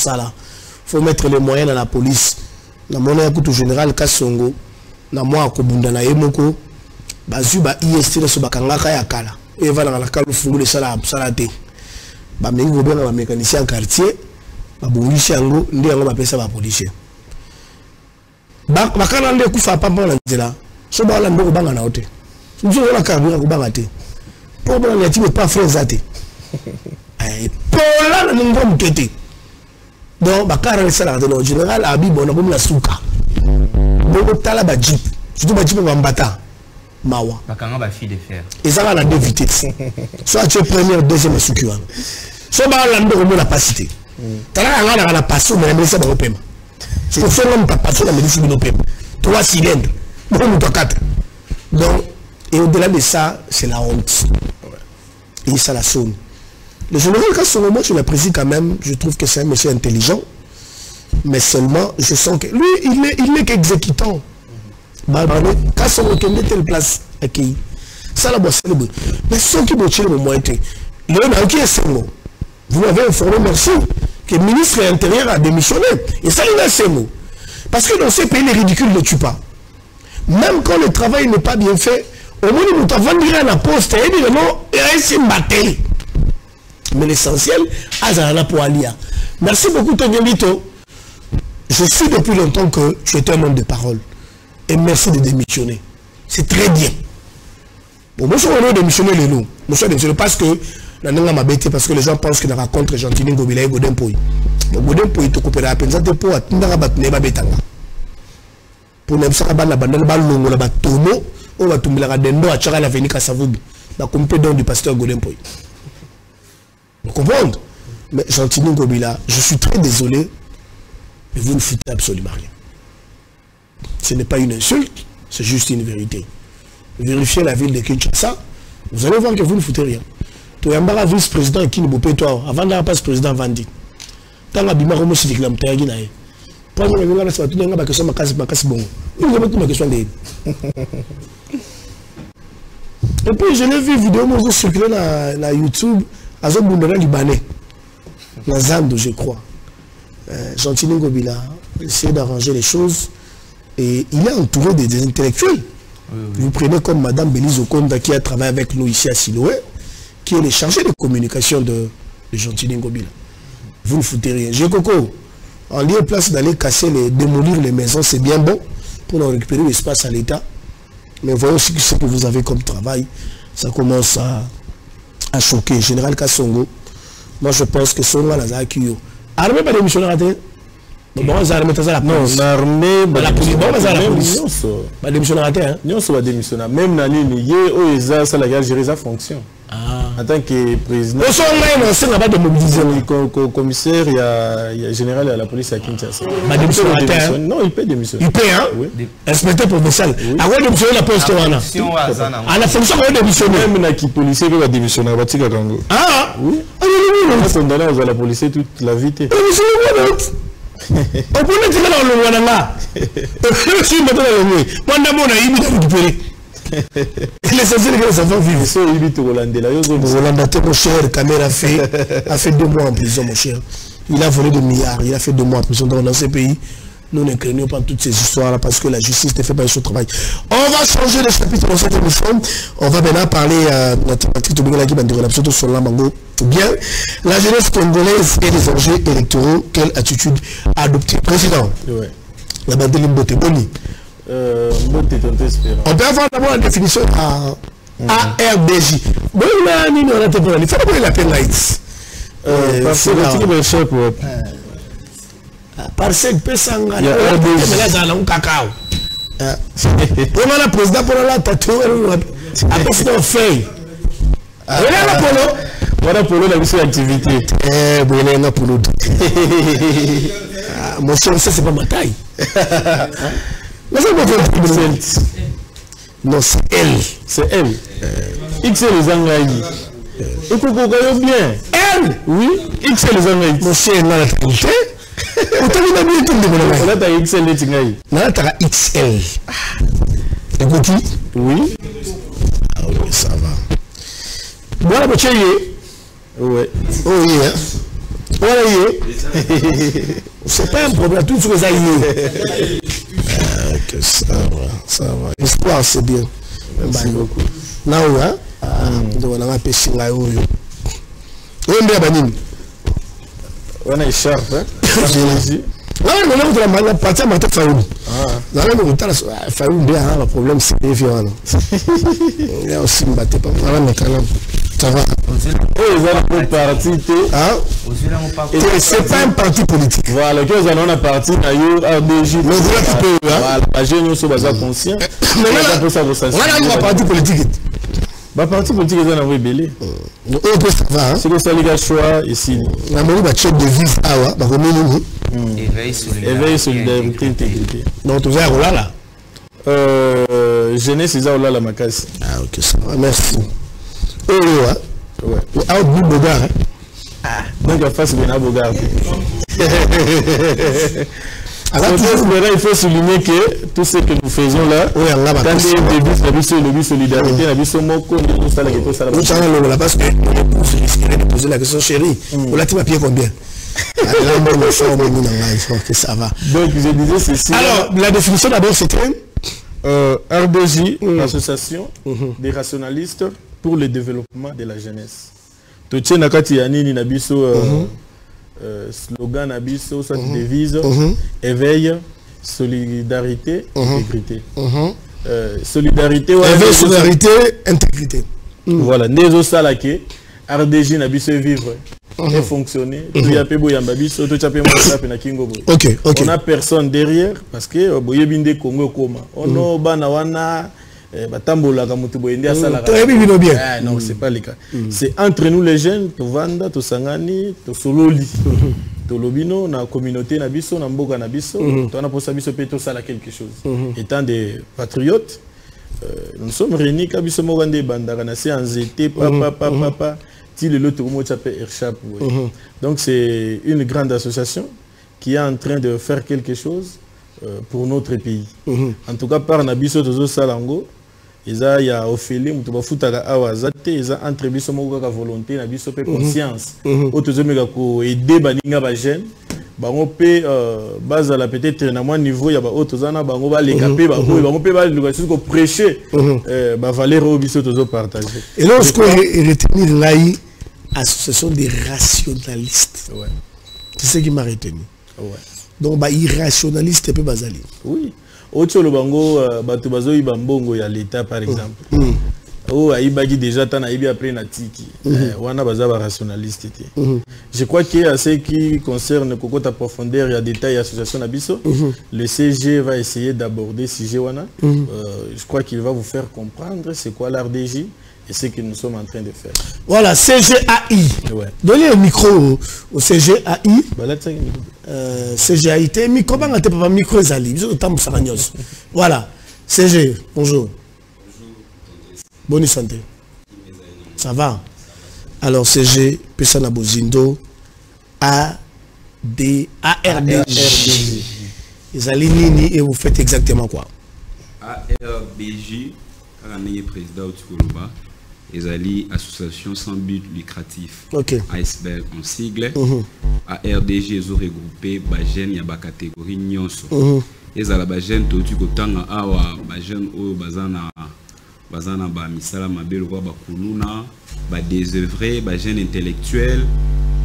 faut mettre les moyens dans la police. Dans mon écoute général, Kassongo, dans moi, Kobunda, na Yemoko, Bazuba, IST, na Sobakangaka, Yakala, et va dans la cale, Fungu, les salate. Mais il y a un mécanicien en quartier, Baboulichi, Ango, il y a un peu policier. Bakana, il y a un peu de là, ce bas là, il y a un peu de nous avons la carburant au Bangate. Pour le type pas frère. Pour là, nous avons traité. Donc, Bakara, en général, Abib, on a comme la souka. Donc, tu as la jeep. Surtout, la jeep, on va battre. Mawa. Bakara, ma fille de fer. Et ça va la deux vitesses. Soit tu es première, deuxième, soukuan. Soit tu as la capacité. Tu as la passion, mais la médecine va au paiement. C'est pour ça que tu as passion, la médecine va au paiement. 3 cylindres. Bon, 4. Donc, et au-delà de ça, c'est la honte. Et ça la sonne. Le général Kassongo, moi je l'apprécie quand même. Je trouve que c'est un monsieur intelligent. Mais seulement, je sens que lui, il n'est qu'exécutant. Kassongo, qui est telle place accueillie. Ça la bosse le bout. Mais ceux qui m'ont tiré le moins été. Qui est ce mot? Vous m'avez informé, merci, que le ministre de l'Intérieur a démissionné. Et ça, il a ce mot. Parce que dans ces pays, les ridicules ne tuent pas. Même quand le travail n'est pas bien fait, au moins nous t'avons dit à la poste, et dit non, il y a un bataille. Mais l'essentiel, Azana pour Alia. Merci beaucoup, Tony Lito. Je sais depuis longtemps que tu es un homme de parole. Et merci de démissionner. C'est très bien. Bon, moi, je suis démissionner les loups. Moi, je démissionner parce que parce que les gens pensent que je rencontre Gentini Ngobila et Godin Poy. Godin Poy, tu coupes la peine, ça te peut être pour ne pas la bande ballon la batomo on va tomber la dendo à Tchara la venir Kassavubi la compétence du pasteur Godin Poy. Vous comprenez? Mais Gentini Ngobila, je suis très désolé, mais vous ne foutez absolument rien. Ce n'est pas une insulte, c'est juste une vérité. Vérifiez la ville de Kinshasa, vous allez voir que vous ne foutez rien. Tu es un vice-président qui ne peut pas toi avant d'avoir pas président Vandi. Tant que Bima Romo Sidik Lam Tayagi nae. Pour nous, nous allons faire tout le monde question ma casse bon. Nous allons tout ma question de. Et puis je l'ai vu vidéo moi circuler na YouTube à Zobundana libanais. Na Zando je crois. Gentili Ngobila essayer d'arranger les choses et il est entouré des intellectuels. Vous prenez comme Madame Belize Okonda qui a travaillé avec nous ici à Siloé, qui est le chargé de communication de Gentili Ngobila. Vous ne foutez rien. J'ai Coco, en lieu et place d'aller casser, démolir les maisons, c'est bien bon pour récupérer l'espace à l'État. Mais voyons aussi ce que vous avez comme travail. Ça commence à choquer. Général Kassongo, moi je pense que Songa Nazakio. Armée pas démissionnaire à terre. Bon, ça armée, ça la police. Non, l'armée, la police. Bon, ça la police. Pas démissionnaire à terre. Non, ça va démissionner. Même dans l'île, il y a ça la gare gérer sa fonction. En tant que président. On s'en va de mobiliser. Le commissaire, il y a général à la police à Kinshasa. Non, il peut démissionner. Il peut, hein? Oui. Inspecteur provincial. À quoi démissionner la poste? À la fonction, on va démissionner. Même dans qui policier va démissionner. Ah oui. On a condamné à la police toute la vie. On peut le dire dans le Rwanda. Je suis maintenant dans le Rwanda. Moi, je suis récupéré. L'essentiel est que ça va vivre. C'est Rolanda, mon cher, Kamera a fait 2 mois en prison, mon cher. Il a volé des milliards, il a fait 2 mois en prison dans ces pays. Nous ne craignons pas toutes ces histoires-là parce que la justice ne fait pas son travail. On va changer de chapitre dans cette émission. On va maintenant parler à la thématique de Bengala qui va dire surtout sur l'Amango. Bien, la jeunesse congolaise et les enjeux électoraux, quelle attitude adopter? Président, la bande de Limbote Boni. On peut avoir d'abord la définition à ARDJ. Bon, on a été pour il faut pas l'appeler lights. Parcelle Pesanga, il y a un cacao. Comment la présidente pour la tatouer à passer en feuille. Voilà pour la mission d'activité. Mon cher, ça c'est pas ma taille. Non, c'est elle. C'est elle. XL les Angaïs. Et pour bien. Elle? Oui. XL les Angaïs. Mon cher, là, la qualité. On a ta XL les Tingaïs. On a ta XL. Écoute. Oui. Ah oui, ça va. Voilà, mon cher. Oui. Oh oui, hein. Voilà, c'est pas un problème, tout ce que ça y est. Que ça va. Espoir, c'est bien. Merci beaucoup. Là, hein? On a un peu de là. On a écharpe, hein? Non, on a parti à ma tête Fayoum. Là, on a Fayoum bien, le problème c'est évident. Il y a aussi une bataille, voilà, mais quand même. Ça va. C'est pas un parti politique. Voilà, que nous allons à partir d'RDJ. La jeune sont conscients. On a un parti politique. Le parti politique est un belé. C'est que ça, les gars, choix ici. On a chef de vie. Éveil, solidarité, intégrité. Donc, tu vas là. Jeunesse, ils ont là la macasse. Ah, ok, ça va. Merci. Oh, ouais. Ah, bout de gars. Donc, en face, il y a un beau gars. Alors, il faut souligner que tout ce que nous faisons là, quand il y a des bus, le solidarité, la bus, parce que je risquerais de poser la question, chérie. On l'a papier combien? Ça va. Donc, je disais ceci. Alors, la définition d'abord, c'était RDJ, l'association des rationalistes pour le développement de la jeunesse. Toche nakati ya nini na biso slogan na biso soit devise éveil, solidarité, intégrité. Solidarité, éveil, solidarité, intégrité. Voilà, nezo salake RDJ na biso vivre et fonctionner. Ok. On a personne derrière parce que boyebinde Congo koma. Ono bana wana batambola kamutu boyende asala. Non, c'est pas le cas. C'est entre nous les jeunes, to vanda, to sangani, to sololi. To lobino na communauté na biso na mboka na biso, to na posa biso pe to sala quelque chose. Étant des patriotes, nous sommes réunis kabiso mogande bandaka na en zété papa. Donc c'est une grande association qui est en train de faire quelque chose pour notre pays. En tout cas, par Nabiso Tozo Salango, il y a Ophélie, il y a Foutaka Awazate, il y a entre biso moko ka volonté, na biso pe conscience. Autres hommes ko aider baninga ba jeune, bango pe base à la peut-être na moi niveau ya ba autres zana bango ba les caper bango pe ba l'éducation ko prêcher ba valeur au biso tozo partager. Et lorsqu'on retenir là association des rationalistes. Ouais. C'est ce qui m'a retenu. Ouais. Donc bah irrationaliste peut bazali. Oui. Autre le bango bato bazo ibambongo ya l'état par exemple. Oh aibagi déjà tana ibi après na tiki. Wana baza ba rationaliste té. Je crois que à ce qui concerne kokota profondeur et détail association nabiso, le CG va essayer d'aborder sujet wana. Je crois qu'il va vous faire comprendre c'est quoi l'RDJ et ce que nous sommes en train de faire. Voilà, CGAI. Ouais. Donnez le micro au CGAI. CGAI, micro, pas micro, voilà, CG, bonjour. Bonne santé. Ça va? Alors, CG, Pesana Bozindo, ARDJ. Et vous faites exactement quoi? ARDJ, président Otukoloba. Ezali association sans but lucratif. ASBL en sigle. ARDG ils ont regroupé Bajen ya ba catégorie nyonso. Ezala Bajen to tu kotanga awa Bajen o bazana ba misala mabelo kwa bakuluna ba désœuvré Bajen intellectuel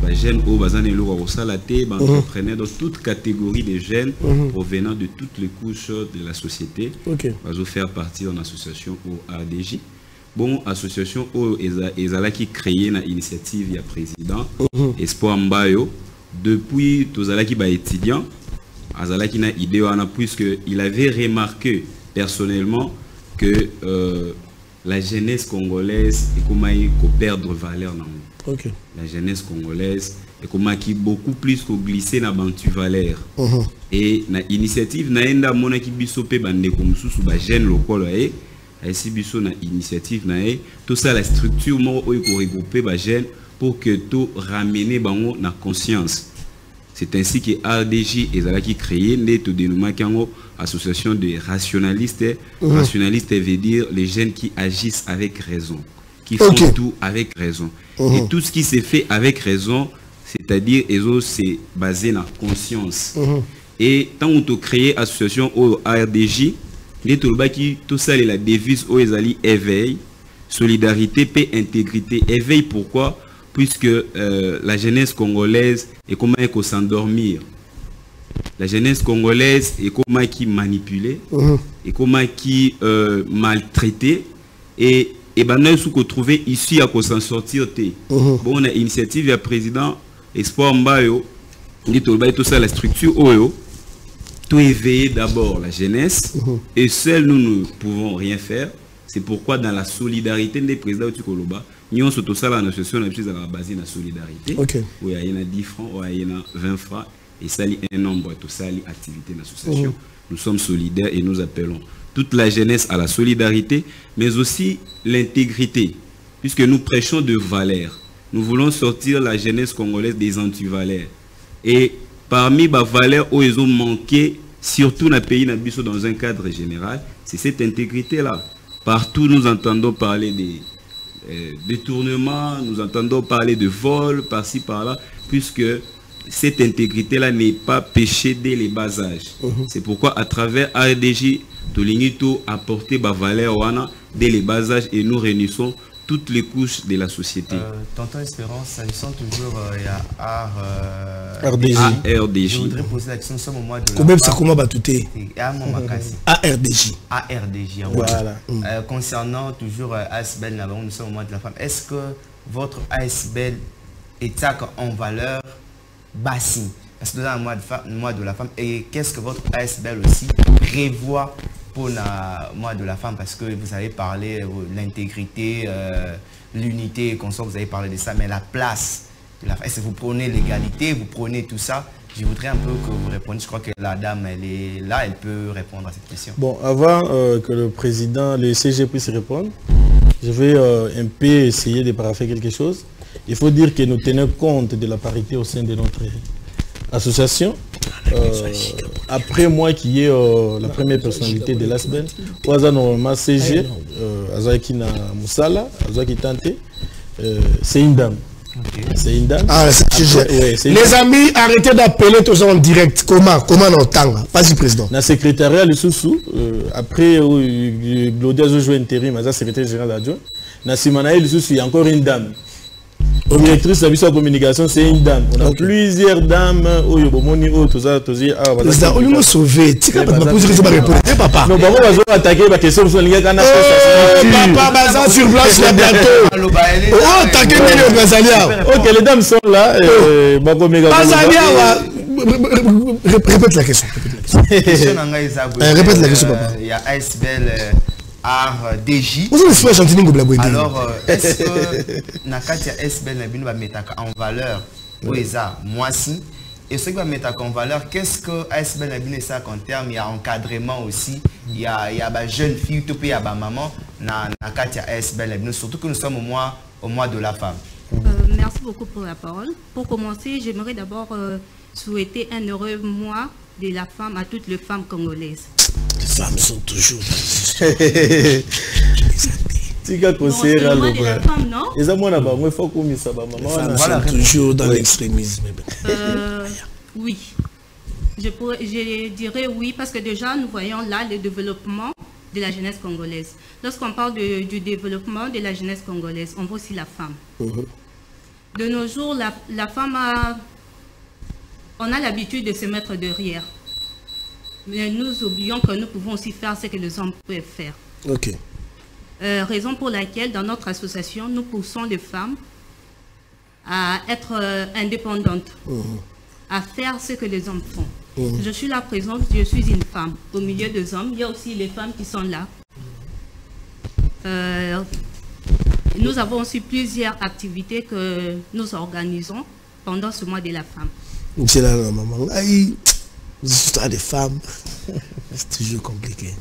Bajen o bazana lo ko salate ba entrepreneur dans toute catégorie de jeunes provenant de toutes les couches de la société. Bazo faire partie d'une association au ARDJ. Bon, association Ezala qui créé une initiative ya président Espoir Mbayo depuis Tozala qui ba étudiant Azala qui na idée wana puisque il avait remarqué personnellement que la jeunesse congolaise est comme ko perdre valeur dans la jeunesse congolaise est comme qui beaucoup plus ko glisser na bantu valeur et na initiative na enda mona ki biso pe bande ko mususu ba jeune lokolo ainsi biso na initiative na tout ça la structure mo oyo ko regrouper ba jeunes pour que tout ramener bango na conscience. C'est ainsi que ARDJ ezala qui créé neto dénommé kango association de rationalistes. Rationalistes veut dire les jeunes qui agissent avec raison, qui font tout avec raison. Et tout ce qui se fait avec raison, c'est-à-dire c'est basé na conscience. Et tant on a créé association au ARDJ tout ça, la devise au Ezali éveil, solidarité, paix, intégrité. Éveil pourquoi? Puisque la jeunesse congolaise est comment s'endormir. La jeunesse congolaise est comment qui manipulée, et comment qui maltraitée. Et ben nous sommes trouvés ici à s'en sortir. Bon, on a initiative du président Espoir Mbayo, tout ça, la structure Oyo. Tout éveiller d'abord la jeunesse et seul nous ne pouvons rien faire. C'est pourquoi dans la solidarité des présidents du Koloba, nous avons tout ça dans l'association basée sur la solidarité. Où il y a 10 francs, où il y a 20 francs et ça y un nombre tout ça activité de l'association. Nous sommes solidaires et nous appelons toute la jeunesse à la solidarité, mais aussi l'intégrité, puisque nous prêchons de valeurs. Nous voulons sortir la jeunesse congolaise des antivaleurs. Et parmi les valeurs où ils ont manqué, surtout dans le pays dans un cadre général, c'est cette intégrité-là. Partout, nous entendons parler des détournements, nous entendons parler de vol, par-ci, par-là, puisque cette intégrité-là n'est pas péchée dès les bas âges. C'est pourquoi, à travers ARDJ, Tolinito a apporté des valeurs dès les bas âges et nous réunissons toutes les couches de la société. Tonton Espérance, s'agissant toujours RDJ. Je voudrais poser la question sur le mois de ARDJ. ARDJ. Voilà. Concernant toujours ASBL, nous sommes au mois de la femme. Est-ce que votre ASBL est en valeur basse? Parce que nous avons le mois de la femme. Et qu'est-ce que votre ASBL aussi prévoit pour le mois de la femme, parce que vous avez parlé de l'intégrité, l'unité, vous avez parlé de ça, mais la place de la femme, est-ce que vous prenez l'égalité, vous prenez tout ça? Je voudrais un peu que vous répondiez. Je crois que la dame, elle est là, elle peut répondre à cette question. Bon, avant que le président, le CG puisse répondre, je vais un peu essayer de parapher quelque chose. Il faut dire que nous tenons compte de la parité au sein de notre association. après moi qui est la première personnalité de la semaine, normalement CG, Azaki na Moussala, Azaki Tante, c'est une dame. Okay. C'est une dame. Ah, les amis, arrêtez d'appeler tous en direct. Comment on entend? Vas-y, président. Dans le secrétariat, le sous après, Claudia Zojo intérim, la secrétaire générale adjoint. Dans le Simanaï, le sous il y a encore une dame. La directrice de la communication, c'est une dame. On a plusieurs dames. Oh, il y a tout ça. Président, on m'a sauvé. Tu n'as pas posé les répondre, papa. Non, papa, on va attaquer la question sur le Ghana. Papa, Bazan sur place là bientôt. Oh, attaquer les Bazalia. Ok, les dames sont là. Bazalia, répète la question. Répète la question, papa. Il y a ASBL. DJ. Alors, est-ce que Nakatia SBL va mettre en valeur moi si et ce qui va mettre en valeur, qu'est-ce que ASBL ça en termes, il y a encadrement aussi, il y a des jeunes filles, tout pays, il y a des mamans, Nakatia SBL, surtout que nous sommes au mois de la femme. Merci beaucoup pour la parole. Pour commencer, j'aimerais d'abord souhaiter un heureux mois de la femme à toutes les femmes congolaises. Les femmes sont toujours... toujours dans l'extrémisme. Oui. Je dirais oui, parce que déjà, nous voyons là le développement de la jeunesse congolaise. Lorsqu'on parle du développement de la jeunesse congolaise, on voit aussi la femme. De nos jours, la femme on a l'habitude de se mettre derrière. Mais nous oublions que nous pouvons aussi faire ce que les hommes peuvent faire. Ok. Raison pour laquelle, dans notre association, nous poussons les femmes à être indépendantes, à faire ce que les hommes font. Je suis là présente, je suis une femme. Au milieu des hommes, il y a aussi les femmes qui sont là. Nous avons aussi plusieurs activités que nous organisons pendant ce mois de la femme. C'est là, la maman. Aïe, l'histoire des femmes, c'est toujours compliqué.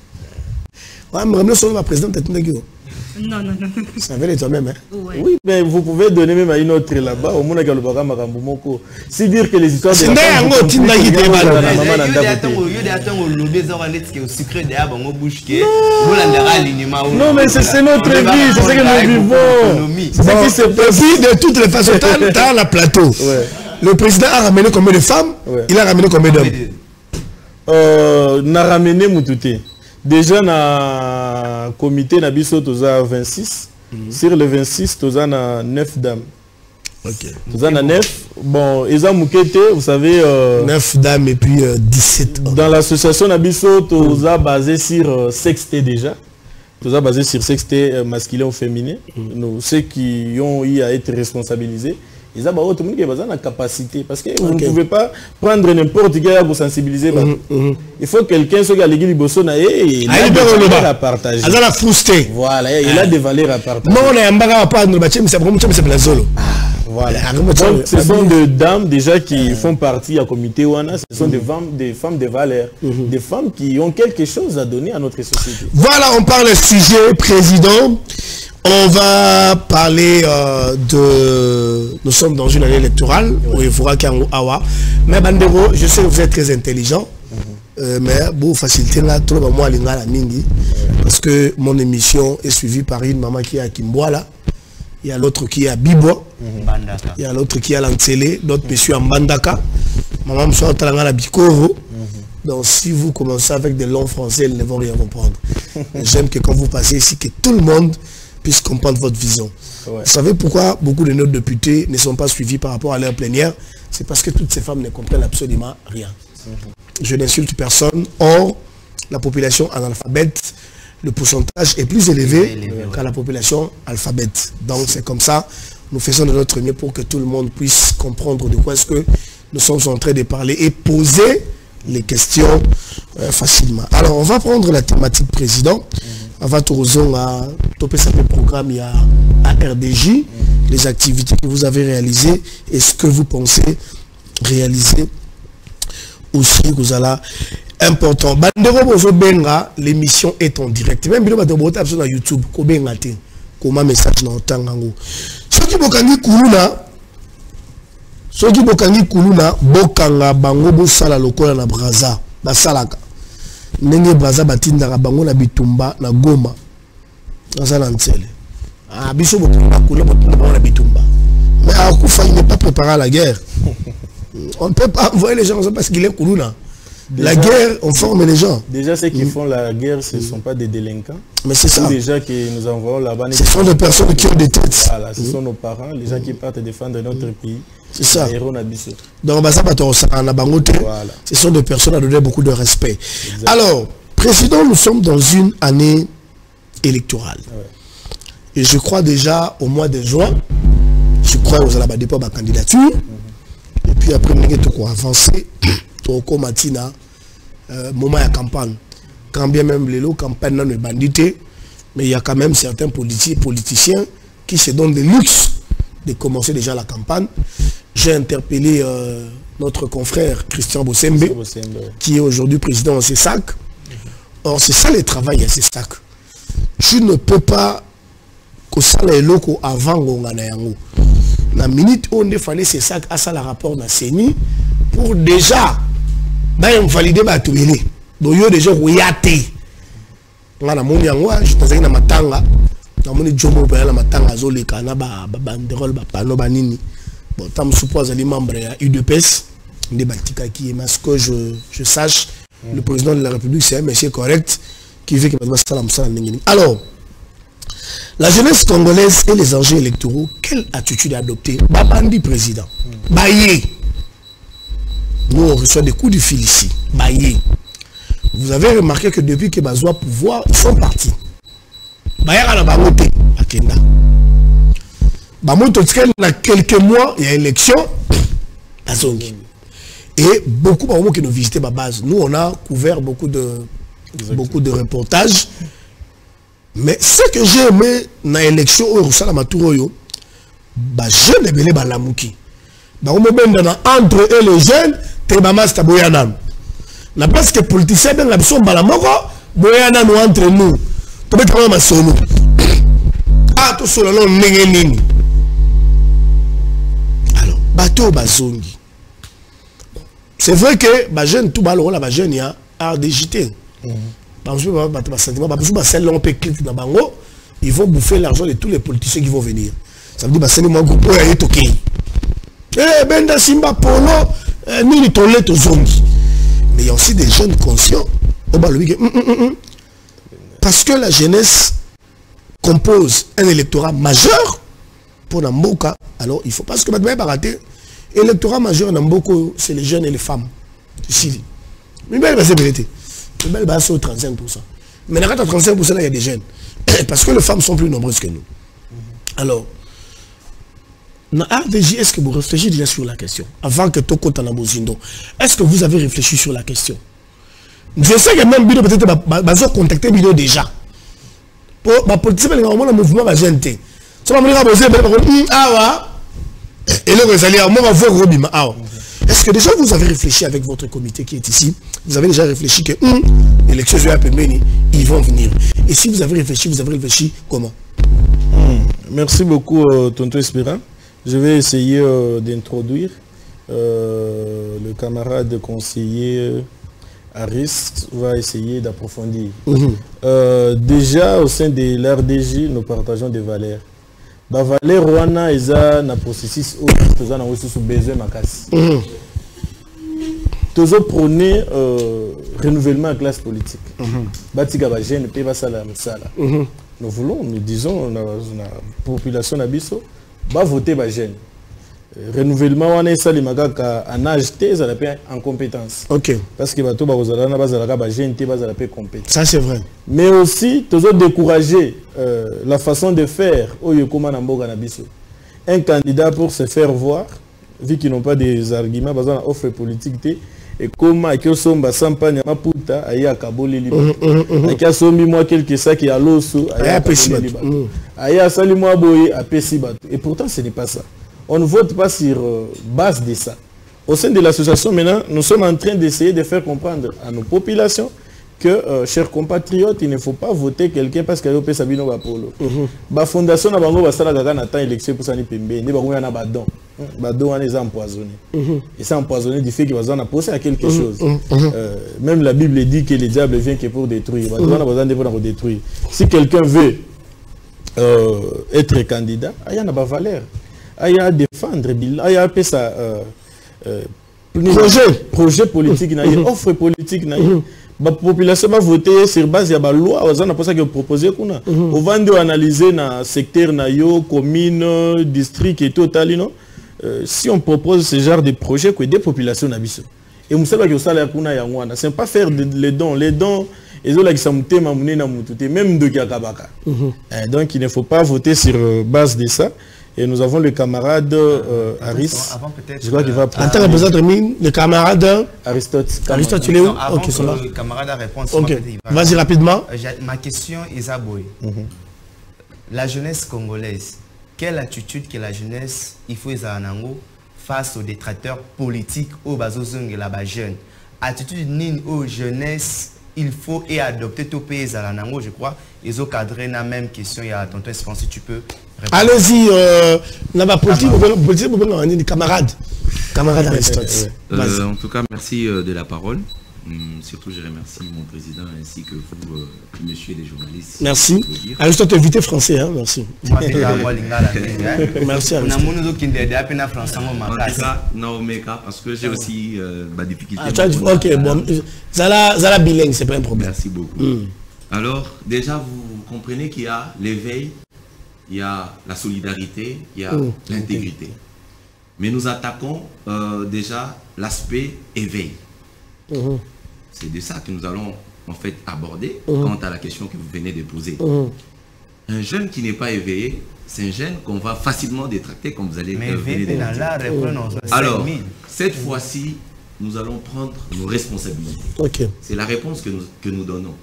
Ouais, mais sur ma présidente, non. Ça veut dire toi-même, hein? Ouais. Oui, mais vous pouvez donner même à une autre là-bas, au monde qui a le programme Makamboumoko. C'est dire que les histoires de la femme... Non, mais c'est notre vie, c'est ce que nous vivons. De toutes les façons, dans la plateau. Le président a ramené combien de femmes? Il a ramené combien d'hommes? N'a ramené Moutouté. Déjà, dans le comité, na biso toza 26. Sur les 26, toza na 9 dames. Ok. Toza na 9. Bon, Eza Moukete, vous savez... 9 dames et puis 17 hommes. Dans l'association na biso, toza basé sur sexté déjà. Toza basé sur sexté masculin ou féminin. Nous, ceux qui ont eu à être responsabilisés. Ils ont tout le monde qui a besoin de capacité. Parce que vous ne pouvez pas prendre n'importe qui pour sensibiliser. Il faut quelqu'un qui a l'église Bossona et il a des valeurs à partager. Il a frustré. Voilà, il a des valeurs à partager. Non, on a un bagage à prendre, mais c'est la zolo. Voilà. Donc, ce sont des dames déjà qui font partie du comité Wana. Ce sont des femmes de valeur. Des femmes qui ont quelque chose à donner à notre société. Voilà, on parle sujet, président. On va parler de... Nous sommes dans une année électorale où il faudra qu'il y ait un awa. Mais Bandero, je sais que vous êtes très intelligent. Mais vous facilitez là, tout le monde à l'ingala mingi. Parce que mon émission est suivie par une maman qui est à Kimboala. Il y a l'autre qui est à Bibo. Il y a l'autre qui est à Lantsele. D'autres messieurs à Mbandaka. Maman me soit à la Bikoro. Donc si vous commencez avec des longs français, ils ne vont rien comprendre. J'aime que quand vous passez ici, que tout le monde puisse comprendre votre vision. Vous savez pourquoi beaucoup de nos députés ne sont pas suivis par rapport à leur plénière? C'est parce que toutes ces femmes ne comprennent absolument rien. Je n'insulte personne. Or, la population analphabète, le pourcentage est plus élevé qu'à la population alphabète. Donc c'est comme ça, nous faisons de notre mieux pour que tout le monde puisse comprendre de quoi est-ce que nous sommes en train de parler et poser les questions facilement. Alors on va prendre la thématique président. Avant tout, on a topé ce programme, il y a à RDJ, les activités que vous avez réalisées et ce que vous pensez réaliser aussi, vous allez important. Bandero Bozo Benga, l'émission est en direct. Même si vous avez sur YouTube, comment message dans Tangango. Ce qui bokangi kuluna, bokanga bango bosala lokola na braza. basalaka ndenge braza batindaka bango na bitumba na Goma dans un Ntsele biso botumba kula botumba bango na bitumba mais Akufa il n'est pas préparé à la guerre. On ne peut pas envoyer les gens parce qu'il est Koulouna. La guerre, on forme les gens. Déjà, ceux qui font la guerre, ce ne sont pas des délinquants. Mais c'est ça. Déjà que nous envoyons là-bas. Ce sont des personnes qui ont des têtes. Voilà, ce sont nos parents, les gens qui partent défendre notre pays. C'est ça. Donc, ce sont des personnes à donner beaucoup de respect. Exactement. Alors, Président, nous sommes dans une année électorale. Ouais. Et je crois déjà au mois de juin, je crois aux allons dépôt ma candidature. Et puis après, nous avons avancé. Au matina, moment de campagne. Quand bien même les lots campagne non est bandité, mais il y a quand même certains politiciens qui se donnent le luxe de commencer déjà la campagne. J'ai interpellé notre confrère Christian Bossembe, qui est aujourd'hui président de CESAC. Or, c'est ça le travail à CESAC. Tu ne peux pas que ça les locaux avant Gonganayango. La minute où on fallait CESAC à ça le rapport na CENI pour déjà valider batouélé. Donc yo déjà royaté. On a mon yango, je t'ai na matanga. Na mon jomo ba la matanga zoleka na ba banderole ba pano ba nini. Bon, tam suppose les membres à UDPS des batika qui est ce que je sache le président de la République c'est un monsieur correct qui veut que salam salam. Alors la jeunesse congolaise et les enjeux électoraux, quelle attitude adopter? Babandi président. Baye. Nous on reçoit des coups de fil ici. Baye. Vous avez remarqué que depuis que Bazoua pouvoir, ils sont partis. Baye a la bamote à Kenda. Bamote dans quelques mois, il y a élection. Bazongi. Et beaucoup de gens qui nous visitaient ma base. Nous on a couvert beaucoup de reportages. Mais ce que j'ai aimé dans l'élection au Roussala Matouroyo, je ne sais pas si entre eux les jeunes, Tebamas Taboyanam. La place que les politiciens sont balamoko, Boyanam entre nous. Tu peux trouver ma solo. Ah, tout solo, non, n'engenini. Alors, bateau bazongi. C'est vrai que les jeunes, tout balo, la jeune, il y a RDJT. Ils vont bouffer l'argent de tous les politiciens qui vont venir. Ça veut dire que c'est mon groupe qui est OK. Eh, Benda Simba Polo, ni toilette aux zombies. Mais il y a aussi des jeunes conscients. Parce que la jeunesse compose un électorat majeur pour Namboka. Alors il faut pas que je rater. L'électorat majeur Namboka, c'est les jeunes et les femmes. Ici. Mais bien, c'est vérité. Le bel bas au 35%. Mais à 35%, il y a des jeunes. Parce que les femmes sont plus nombreuses que nous. Alors, dans RDJ, est-ce que vous réfléchissez déjà sur la question? Avant que Toko Tanamozindo, est-ce que vous avez réfléchi sur la question? Je sais que même Bido peut-être va contacter Bido déjà. Pour participer au mouvement va gêner. Ça va me dire ah et le résalé, moi, va voir Robima. Est-ce que déjà vous avez réfléchi avec votre comité qui est ici? Vous avez déjà réfléchi que l'élection ils vont venir. Et si vous avez réfléchi comment? Merci beaucoup, Tonton Espérant. Je vais essayer d'introduire le camarade conseiller Aris va essayer d'approfondir. Déjà, au sein de l'RDJ, nous partageons des valeurs. La valeur Rwanda est un processus où nous avons besoin de makasi. Nous avons prôné renouvellement de la classe politique. Nous voulons, nous disons, la population d'Abisso va voter les jeunes. Renouvellement, on est salé en âge, en compétence. Parce que ça c'est vrai. Mais aussi, nous avons découragé la façon de faire un candidat pour se faire voir, vu qu'ils n'ont pas des arguments, ils ont offre politique. Et comment ils sont champagne maputa aya kaboli liba aya sombi moi quelque ça qui a l'osso aya kaboli liba aya sali moi boye a pesi bato. Et pourtant ce n'est pas ça. On ne vote pas sur base de ça. Au sein de l'association maintenant, nous sommes en train d'essayer de faire comprendre à nos populations que, chers compatriotes, il ne faut pas voter quelqu'un parce qu'il y a Sabino Bapolo. La fondation n'a pas de élection pour s'en pembe, ni ba don. Bado on est empoisonné. Et ça empoisonné du fait qu'il va penser à quelque chose. Même la Bible dit que le diable vient que pour détruire. On a besoin de pour détruire. Si quelqu'un veut être candidat, il y a une valeur. Il y a défendre, il y a ça projet politique, offre politique. La population va voter sur base de la loi. On a pour ça que proposer qu'on on va analyser dans secteur commune, district et tout. Si on propose ce genre de projet, que des populations n'habitent. Et vous savez que ça c'est pas faire les dons. Les dons, même de Kiakabaka. Donc il ne faut pas voter sur base de ça. Et nous avons le camarade Aris. Je crois qu'il va prendre. Attends, le camarade Aristote. Aristote, tu l'es où? Avant que le camarade réponde. Vas-y rapidement. Ma question est Zaboy. La jeunesse congolaise, quelle attitude que la jeunesse il faut face aux détracteurs politiques au bazozong et la jeune? Attitude ni aux jeunesse il faut et adopter tout pays à la nango, je crois. Ils ont cadré la même question. Il y a tonton Espérance, si tu peux. Allez-y, la politique, camarade Aristote. En tout cas, merci de la parole. Surtout, je remercie mon président ainsi que vous, messieurs les journalistes. Merci. Aristote, invité français, hein, merci. Merci Aristote. Parce que j'ai aussi ma difficulté. Ok, bon, Zala bilingue, c'est pas un problème. Merci beaucoup. Alors, déjà, vous comprenez qu'il y a l'éveil, il y a la solidarité, il y a l'intégrité. Mais nous attaquons déjà l'aspect éveil. C'est de ça que nous allons en fait aborder quant à la question que vous venez de poser. Un jeune qui n'est pas éveillé, c'est un jeune qu'on va facilement détracter comme vous allez venir de dire. Alors, cette fois-ci, nous allons prendre nos responsabilités. C'est la réponse que nous donnons.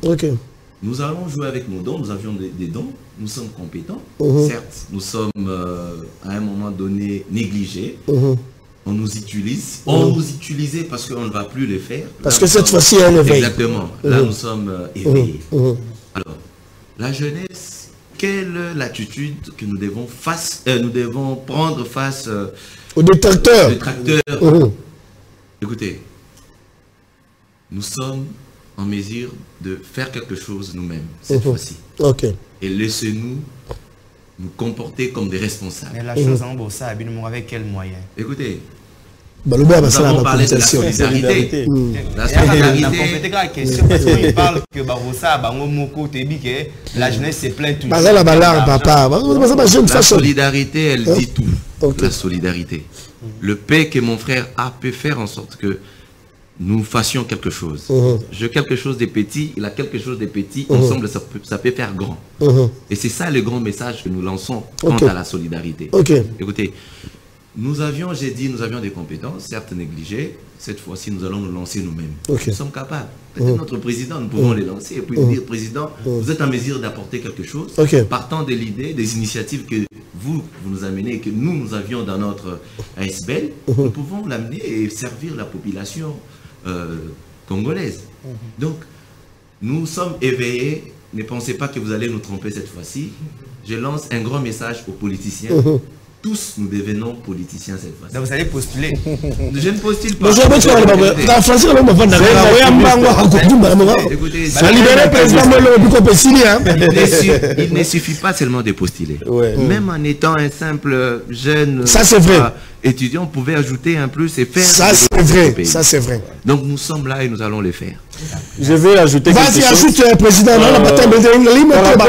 Nous allons jouer avec nos dons, nous avions des dons, nous sommes compétents. Certes, nous sommes à un moment donné négligés. On nous utilise. On nous utilisait parce qu'on ne va plus le faire. Parce que cette fois-ci, elle éveille. Exactement. Là, nous sommes éveillés. Alors, la jeunesse, quelle est l'attitude que nous devons prendre face aux détracteurs? Écoutez, nous sommes en mesure de faire quelque chose nous-mêmes cette fois-ci. Et laissez-nous nous comporter comme des responsables. Mais la chose en bossa, avec quel moyen? Écoutez, nous avons parlé de la solidarité. La solidarité. La question, parce qu'il parle que la jeunesse se plaint tout. La solidarité, elle dit tout. La solidarité. Le paix que mon frère a peut faire en sorte que nous fassions quelque chose. J'ai quelque chose de petit, il a quelque chose de petit, ensemble ça peut faire grand. Et c'est ça le grand message que nous lançons quant à la solidarité. Écoutez, nous avions des compétences, certes négligées. Cette fois-ci, nous allons nous lancer nous-mêmes. Nous sommes capables. Notre président, nous pouvons les lancer et puis dire, président, vous êtes en mesure d'apporter quelque chose. Partant de l'idée, des initiatives que vous nous amenez et que nous avions dans notre ASBL, nous pouvons l'amener et servir la population congolaise. Donc, nous sommes éveillés. Ne pensez pas que vous allez nous tromper cette fois-ci. Je lance un grand message aux politiciens. Tous nous devenons politiciens cette fois-ci. Donc vous allez postuler. Je ne postule pas. Il ne suffit pas seulement de postuler. Même en étant un simple jeune étudiant, on pouvait ajouter un plus et faire. Ça c'est vrai. Ça c'est vrai. Donc nous sommes là et nous allons le faire. Je vais ajouter quelque chose. Vas-y, ajoute, président. Par rapport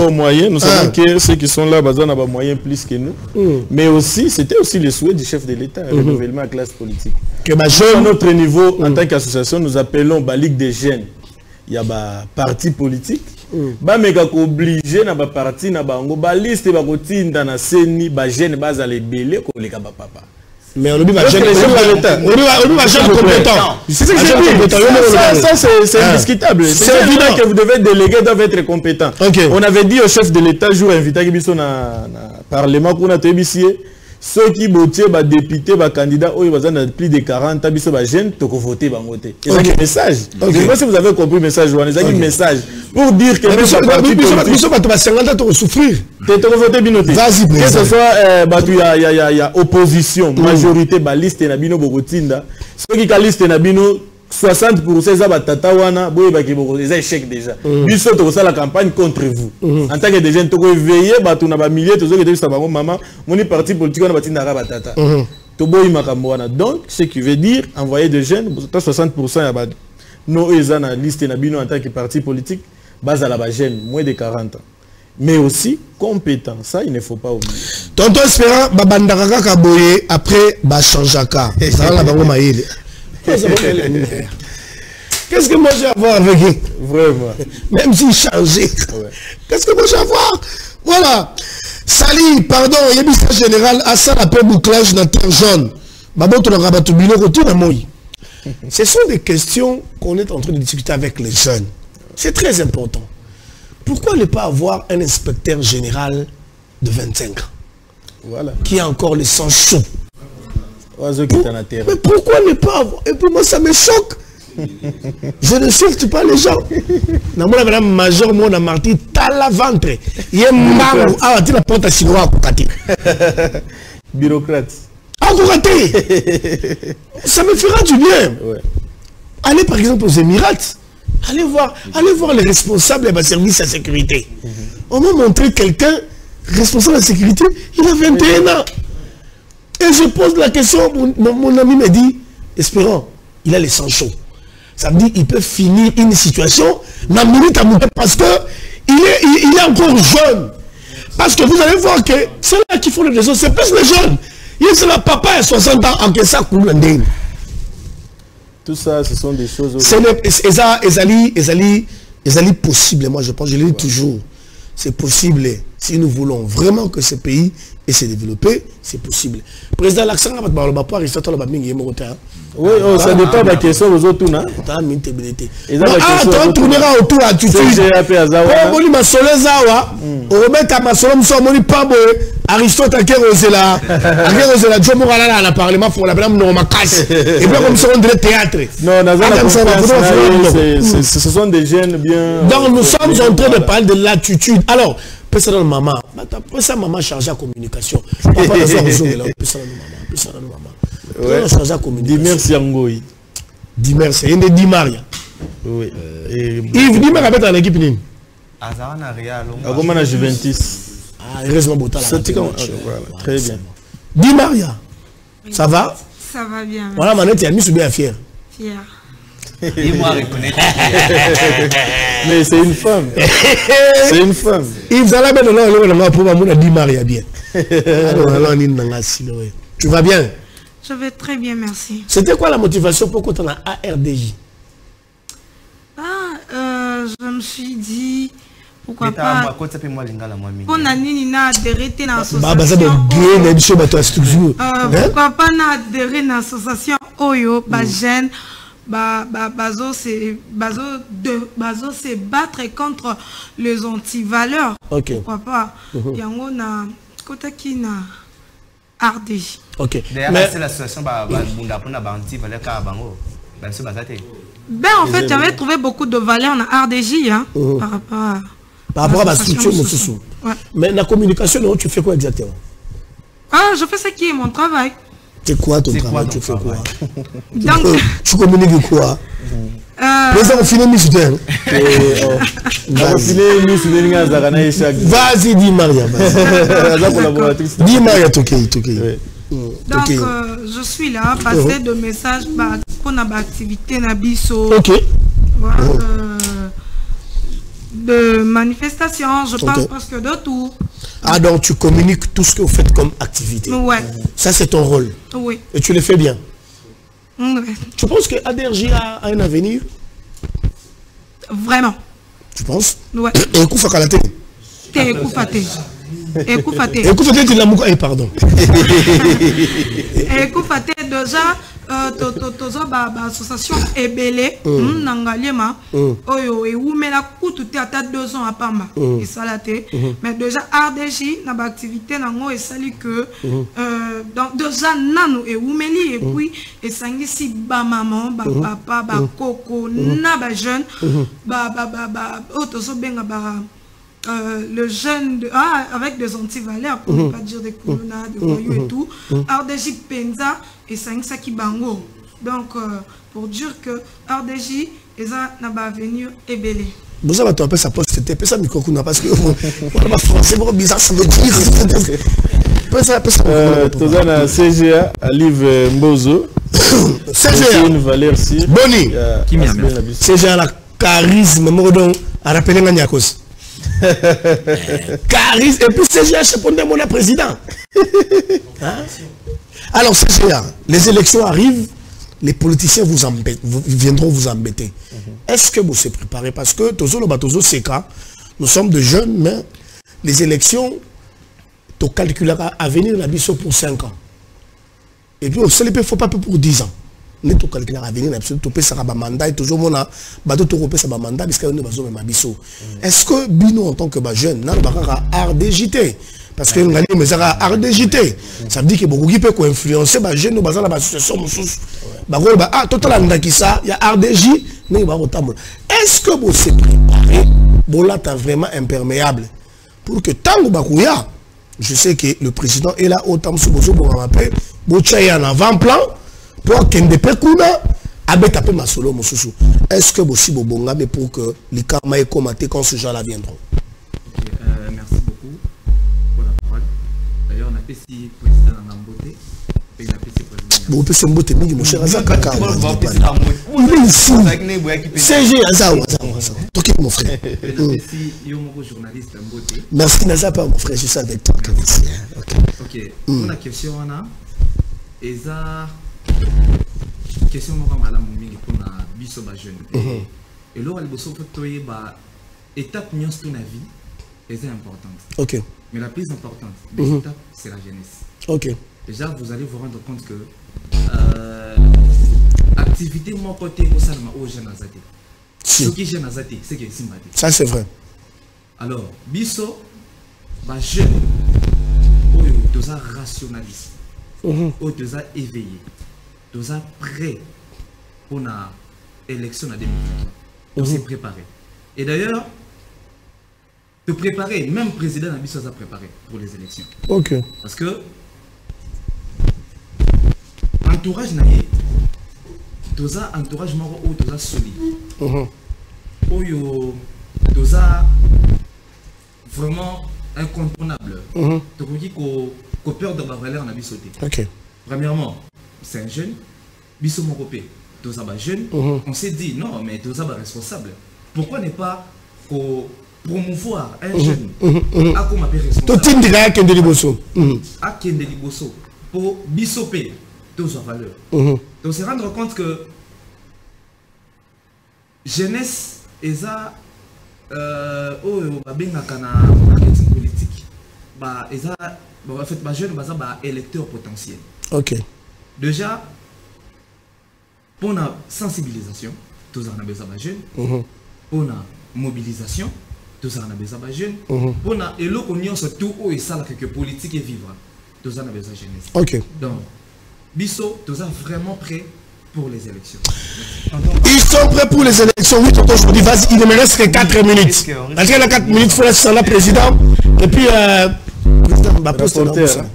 aux moyens, nous savons que ceux qui sont là, ils ont des moyens plus que nous. Mais aussi, c'était aussi le souhait du chef de l'État, le renouvellement de la classe politique. À notre niveau, en tant qu'association, nous appelons la Ligue des jeunes. Il y a un parti politique. Mais quand on est obligé na ba parti na bango ba liste ba kotinda na seni ba jeune baza les belé ko le papa. Mais on va jeune compétent. Ça c'est indiscutable. C'est évident que vous devez déléguer, doivent être compétent. On avait dit au chef de l'État jour invité à Biso na parlement qu'on a tébissier ceux qui votent, les députés, les candidats, ils ont plus de 40 ans, ils jeunes, ils ont voté. C'est un message. Je ne sais pas si vous avez compris le message, c'est un message pour dire que nous sommes souffrir. Vas-y, que ce soit il y a opposition, majorité, liste et nabino bogotinda. Ceux qui ont liste et nabino 60% ça va tata wana boye ba kiboko les échecs déjà. Biso to ça la campagne contre vous. En tant que des jeunes to veiller ba tu na ba milliers to zo que ça ba maman moni parti politique na batinda ka batata. To boye makambo wana. Donc ce qui veut dire envoyer des jeunes 60% ya ba no eza na liste na bino en tant que parti politique base à la ba jeune moins de 40 ans. Mais aussi compétent, ça il ne faut pas oublier. Tonton Espérant babandaka ka boye après ba changeaka. Ça la bango maïle. Qu'est-ce que moi j'ai à voir avec eux? Vraiment. Même s'il changeait. Ouais. Qu'est-ce que moi j'ai à voir? Voilà. Sali, pardon, il y a un général à ça l'appel bouclage dans terre jaune. Ce sont des questions qu'on est en train de discuter avec les jeunes. C'est très important. Pourquoi ne pas avoir un inspecteur général de 25 ans? Voilà. Qui a encore le sang chaud? Mais pourquoi ne pas avoir? Et pour moi ça me choque. Je ne cherche pas les gens. Madame major mon a marti tala ventre. Il est mango ah tu la porte à chinois à Kokati. Bureaucrate. À Kokati. Ça me fera du bien. Ouais. Allez par exemple aux Émirats. Allez voir les responsables des services de sécurité. On m'a montré quelqu'un responsable de sécurité, il a 21 ans. Et je pose la question, mon ami me dit, Espérant, il a les sangs chauds. Ça veut dire qu'il peut finir une situation, parce que il est encore jeune. Parce que vous allez voir que ceux-là qui font les réseaux, c'est plus les jeunes. C'est le papa à 60 ans, en que ça coule. Tout ça, ce sont des choses... C'est possible, moi je pense, je le dis toujours. C'est possible, si nous voulons vraiment que ce pays et se développer, c'est possible. Président, l'accent à votre Aristote, oui, ça dépend de la question aux autres. On tournera autour à Tutu. On ma solezawa, on remet à ma solom somoni pas Aristote à Kérosela, à la parlement pour la blâme non ma casse. Et puis comme ça on dirait théâtre. Non, ce sont des jeunes bien. Donc nous sommes en train de parler de l'attitude. Alors, président maman, maman chargée à communication. Papa Dimersi Yangoy. Dimersi, il y a des Maria. Oui. Yves Dimer a fait l'équipe Nîmes. Azarana Real. Agomana Juventus. Ah, heureusement, Botala. Très bien. Di Maria, ça va? Ça va bien. Voilà, Manette, il a mis sur bien fier. Fier. Dis-moi reconnaître. Mais c'est une femme. C'est une femme. Yves Zala, ben non, pour moi, Di Maria bien. Tu vas bien? Je vais très bien, merci. C'était quoi la motivation pour qu'on ait un ARDJ? Je me suis dit, pourquoi pas... On a adhéré à l'association. Pourquoi pas adhérer à l'association Oyo, Bajen, Bazo se battre contre les anti-valeurs. Pourquoi pas? Il y a un côté qui n'a RDJ. Ok. Mais c'est l'association ben en fait, j'avais trouvé beaucoup de valeurs en RDJ hein, par rapport à la structure. Ouais. Mais la communication, tu fais quoi exactement? Je fais ce qui est mon travail. C'est quoi ton travail? Tu fais quoi? Donc, tu communiques quoi? Président, on finit Michel. Vas-y, dis Maria. Dis Maria, ok. Donc, je suis là, passer de messages pour notre activité Nabiso. Ok. Voilà, de manifestations, je parle presque de tout. Ah, donc tu communiques tout ce que vous faites comme activité. Ouais. Ça, c'est ton rôle. Oui. Et tu le fais bien. Ouais. Tu penses que ADRJ a un avenir? Vraiment. Tu penses? Ouais. Et Koufa Kalate? Écoutez, tu l'as mouka. Pardon. Écoutez, déjà, l'association Ebele, Nangalema, Oyo, et où mais la coûte tout à 2 ans à Pamba, et ça l'a été. Mais déjà, RDJ, dans l'activité, et ça que donc deux ans et oumeli et puis et sangisi ba maman ba papa ba coco na ba jeune ba otoso benga ba le jeune avec des antivaleurs pour ne pas dire des colonna de voyous et tout RDJ Penza et sangisa ki bango donc pour dire que RDJ eza na ba avenir ebele. Vous avez un peu sa poste, c'était ça micro parce que on va français bizarre ça veut dire. Tozana CGA Alive Mbozo. CGA une valeur si Boni. CGA la charisme modon a rappelé Nganyakos. Charisme et puis CGA répondait mon président. Alors CGA, les élections arrivent. Les politiciens viendront vous embêter. Est-ce que vous vous préparez? Parce que nous sommes de jeunes, mais les élections, tu calculeras à venir la biso pour 5 ans. Et puis, il ne faut pas pour 10 ans. Tu calculeras à venir la biso, tu peux faire un mandat, et toujours mon mandat, parce qu'il y a un biso. Est-ce que Bino, en tant que jeune, n'a pas RDJT? Parce que nous avons RDJT. Ça veut dire que beaucoup qui peut influencer les jeunes dans l'association. Total, il y a RDJ. Est-ce que vous êtes préparé? Vous êtes vraiment imperméable. Pour que tant que je sais que le président est là, autant que vous avez un avant-plan pour qu'il ne peut pas solo. Est-ce que vous êtes bon pour que les camarades commentent quand ce genre-là viendront? Merci beaucoup pour la parole. D'ailleurs, on a fait si président en beauté. Vous pouvez se mboter, mais mon cher Azak, il est ici. CG Azak, mon frère. Merci Nazapa, mon frère, je suis avec toi. Ok, pour la question, on a question madame pour la biso jeune. Et là, elle a étape de la vie est importante. Ok. Mais la plus importante des étapes, c'est la jeunesse. Ok. Déjà, vous allez vous rendre compte que activité mon côté au salma au jeune azati. Ce qui est jeune azati, c'est que c'est simbaté. Ça c'est vrai. Alors, biso, bah jeune, tu as rationaliste, tu as éveillé, tu as prêt pour la élection en 2023. Tu es préparé. Et d'ailleurs, te préparer, même président Nabiso a préparé pour les élections. Ok. Parce que entourage naïe, dosa entourage moro ou dosa solide. Oyo dosa vraiment incontournable. Donc on dit qu'au peur de ma valeur n'a pas sauté. Ok. Premièrement, c'est un jeune, biso moropé, dosa ba jeune. On s'est dit non mais dosa ba responsable. Pourquoi ne pas promouvoir un jeune à comme appelle responsable. Tout indique à Kende Liboso. À Kende Liboso pour bisopé. Sa valeur. Donc se rendre compte que jeunesse est ça marketing politique en fait jeune électeur potentiel. Ok. Déjà pour la sensibilisation tous en a besoin de jeunes. Pour la mobilisation tous en a besoin de jeunes. Pour la et l'eau qu'on y a surtout et ça que politique et vivre tous en a besoin de jeunesse. Ok. Donc Bisso, tu es vraiment prêt pour les élections. Ils sont prêts pour les élections. Oui, tonton, je vous dis, vas-y, il ne me reste que 4 minutes. Parce qu'il y a 4 minutes, il faut laisser la président. Et puis, rapporteur.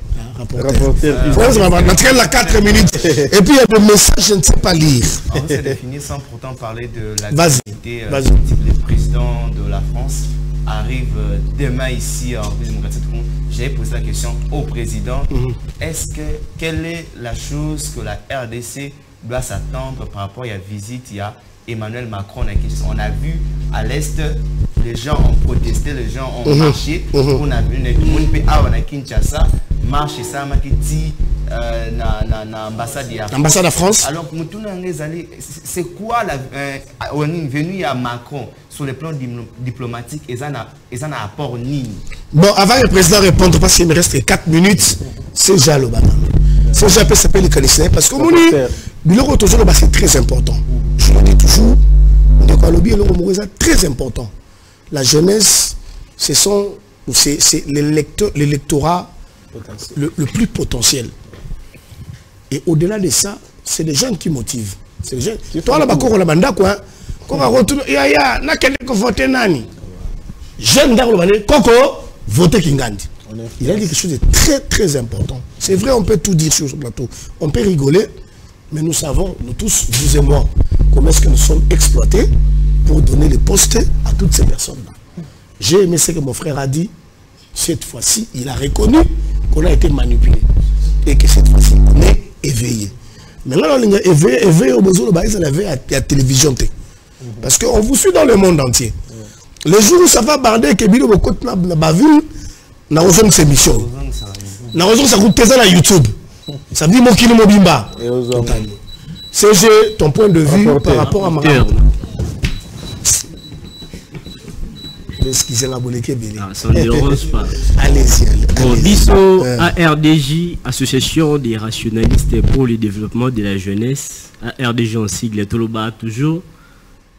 Il a 4 minutes. Et puis, il y a des messages, je ne sais pas lire. On va définir sans pourtant parler de l'activité. Le président de la France arrive demain ici en République démocratique du Congo. J'ai posé la question au président. Quelle est la chose que la RDC doit s'attendre par rapport à la visite? Il y a Emmanuel Macron. On a vu à l'Est, les gens ont protesté, les gens ont marché. On a vu une Kinshasa, marché ça, l'ambassade de France. Alors, c'est quoi on est venu à Macron sur le plan diplomatique et ça n'a apport ni. Bon, avant que le président réponde, parce qu'il me reste 4 minutes, c'est déjà le banane. C'est déjà peut s'appeler le Canadien parce que c'est très important. Je le dis toujours, c'est très important. La jeunesse, c'est l'électorat le plus potentiel. Et au-delà de ça, c'est les jeunes qui motivent. C'est les jeunes. Toi, là-bas, quand on a banda, quoi, quand on retourne, ya, na quel que voter nani. Jeune dans le banda, Koko, voter Kingandi. Il a dit quelque chose de très, très important. C'est vrai, on peut tout dire sur ce plateau. On peut rigoler, mais nous savons, nous tous, vous et moi, comment est-ce que nous sommes exploités pour donner les postes à toutes ces personnes-là. J'ai aimé ce que mon frère a dit. Cette fois-ci, il a reconnu qu'on a été manipulé. Et que cette fois-ci, on est éveillé. Maintenant, on est éveillé au besoin de la télévision. Parce qu'on vous suit dans le monde entier. Les jours où ça va barder, que Bilo Bokot na bavule, na raison de ces missions. Na raison ça coûte ça sur YouTube. Ça veut dire mon kilo mobimba. C'est ton point de vue par rapport à ma. Ça ne dérange pas. Allez-y. Bon, Bisso, ARDJ, Association des rationalistes pour le développement de la jeunesse. ARDJ en sigle, Toloba toujours.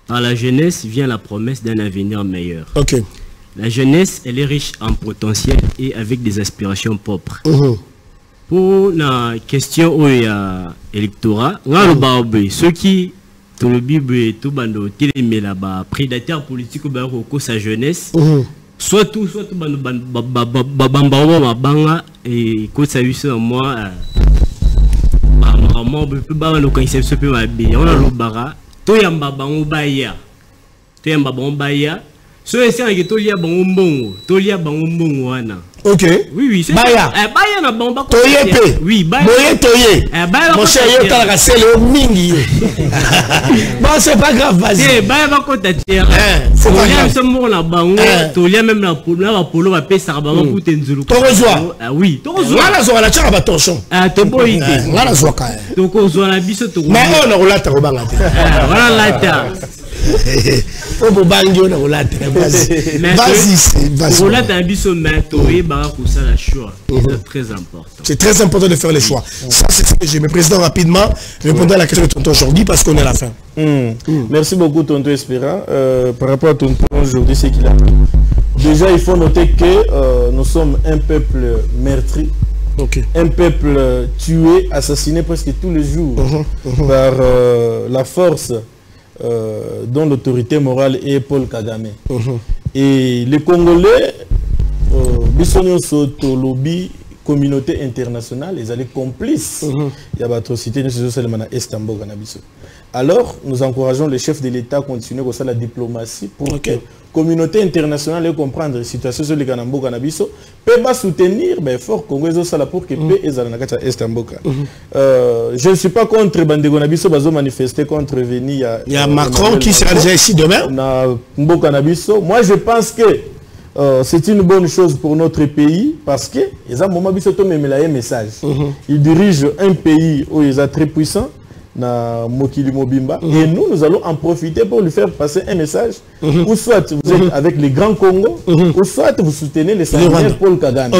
Par la jeunesse vient la promesse d'un avenir meilleur. Ok. La jeunesse, elle est riche en potentiel et avec des aspirations propres. Pour la question où il y a électorat, ceux qui le Bible tout bando télémé là-bas prédateur politique au sa jeunesse soit tout banga et quand ça eu ça moi maman peut pas le concept peut m'habiller on a le bara to yamba bango baya to yamba bango baya so essayer que to lia bango mbongo wana. Ok. Oui, c'est Baya. Baya na bomba. Toye. Oui, Baya. Moye toye. Mon cher, yo t'as la le mingi. Bon, c'est pas grave, vas-y. Baya va côté terre. C'est pas grave. Ce mot la bango, tolia même la polo va payer ça bango pour tenzulu. To rejoint. Ah oui, to rejoint. Voilà zo la tchara batonchon. Ah, to boyité. Voilà zo ka. Donc on zo la biso to. Mais on a roulata robanga te. Voilà la ta. Faut bangi on a roulata. Vas-y. Roulata biso mato c'est très important. C'est très important de faire les choix. Ça, c'est ce que j'ai. Mais président, rapidement, répondez à la question de tonton aujourd'hui parce qu'on est à la fin. Merci beaucoup, tonton Espera. Par rapport à tonton aujourd'hui, c'est qu'il a. Déjà, il faut noter que nous sommes un peuple meurtri. Un peuple tué, assassiné presque tous les jours par la force dont l'autorité morale est Paul Kagame. Et les Congolais, lobby communauté internationale, ils allaient complices. Il y a l'atrocité alors, nous encourageons les chefs de l'État à continuer comme ça la diplomatie pour que la communauté internationale ait comprendre la situation sur les Ganambo Canabiso, peut pas soutenir fort congolais pour que paix et Estamboka. Je ne suis pas contre Bandego Nabiso, bazo manifester contre Veni. Il y a Macron qui sera déjà ici demain. Moi, je pense que c'est une bonne chose pour notre pays parce que ils ont un message. Ils dirigent un pays où ils sont très puissants. Na Mokili Mobimba et nous allons en profiter pour lui faire passer un message ou soit vous êtes avec les grands Congo ou soit vous soutenez les sanguinaires Paul Kagame.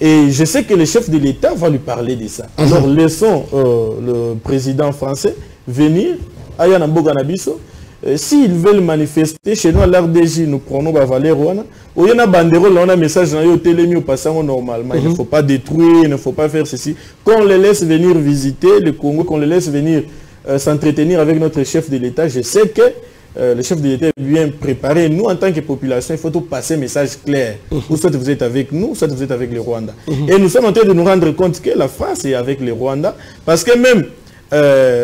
Et je sais que le chef de l'État va lui parler de ça. Alors laissons le président français venir à Yanamboga Nabiso. S'ils veulent manifester chez nous à l'RDJ, nous prenons Valéroana. Ou il y a un banderole, on a un message dans le télémi au passant normalement. Il ne faut pas détruire, il ne faut pas faire ceci. Qu'on les laisse venir visiter le Congo, qu'on les laisse venir s'entretenir avec notre chef de l'État, je sais que le chef de l'État est bien préparé. Nous, en tant que population, il faut tout passer un message clair. Ou soit vous êtes avec nous, soit vous êtes avec le Rwanda. Et nous sommes en train de nous rendre compte que la France est avec le Rwanda. Parce que même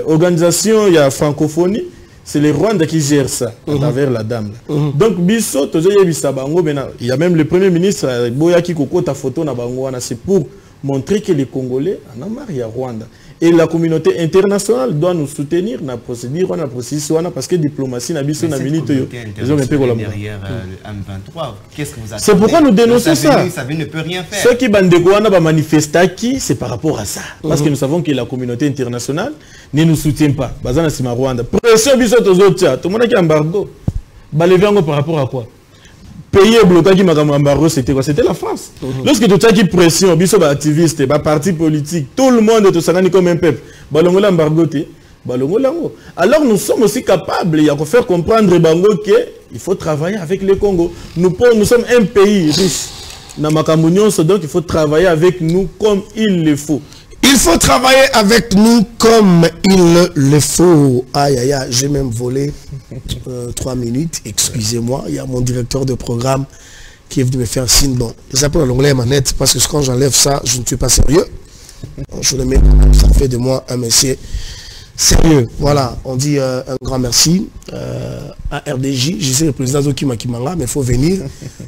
organisation, il y a francophonie. C'est les Rwandais qui gèrent ça, à travers la dame. Donc, Bisso, il y a même le Premier ministre, Boya qui ta photo na bango, c'est pour montrer que les Congolais en ont marre, il y a Rwanda. Et la communauté internationale doit nous soutenir dans la procédure, parce que la diplomatie n'a pas minute. Derrière le M23, qu'est-ce que vous avez? C'est pourquoi nous dénonçons ça. Ça ne peut rien faire. Ceux qui va manifester qui, c'est par rapport à ça. Parce que nous savons que la communauté internationale ne nous soutient pas. Bazana Sima Rwanda. Pression biso tozotia. Tout le monde qui embargo. Baleviango par rapport à quoi? Pays bloqué qui m'a embargo, c'était quoi? C'était la France. Lorsque tu as qui pression, biso ba activiste, ba parti politique, tout le monde est au comme un peuple. Balongo l'embargo te. Alors nous sommes aussi capables de faire comprendre Bango qu'il faut travailler avec le Congo. Nous sommes un pays riche. Donc il faut travailler avec nous comme il le faut. Il faut travailler avec nous comme il le faut. Aïe, aïe, aïe, j'ai même volé 3 minutes. Excusez-moi, il y a mon directeur de programme qui est venu me faire signe. Bon, j'appelle en anglais manette parce que quand j'enlève ça, je ne suis pas sérieux. Je le mets, ça fait de moi un monsieur sérieux. Voilà, on dit un grand merci à RDJ. Je sais le président Zokima Kimanga, mais il faut venir.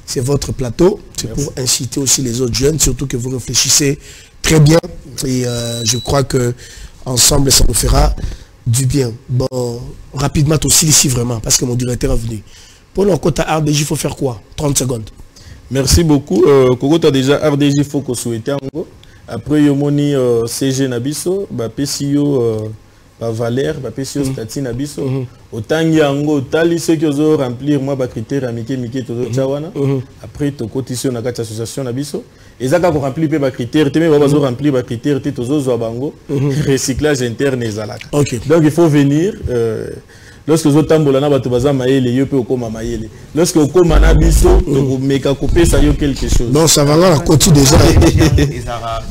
C'est votre plateau. C'est pour inciter aussi les autres jeunes, surtout que vous réfléchissez très bien. Et je crois que ensemble, ça nous fera du bien. Bon, rapidement aussi ici vraiment, parce que mon directeur est venu. Pour le côté RDJ, il faut faire quoi? 30 secondes. Merci beaucoup. Koko, tu as déjà RDJ, il faut qu'on souhaite en gros. Après, il y a CG Nabiso, PCO Valère, PCO Stati Nabiso. Autant il y a tali ceux qui ont remplir moi critères à Mike Todo Chawana. Après, tu as une association Nabiso. Et ça, quand on remplit les critères, tu as remplir les critères, tu as bango recyclage interne et zalak. Donc, il faut venir. Lorsque vous tambolana batubaza maele yo pe okoma maele. Lorsque okoma na biso to meka couper ça yo quelque chose. Non, ça va là côté déjà.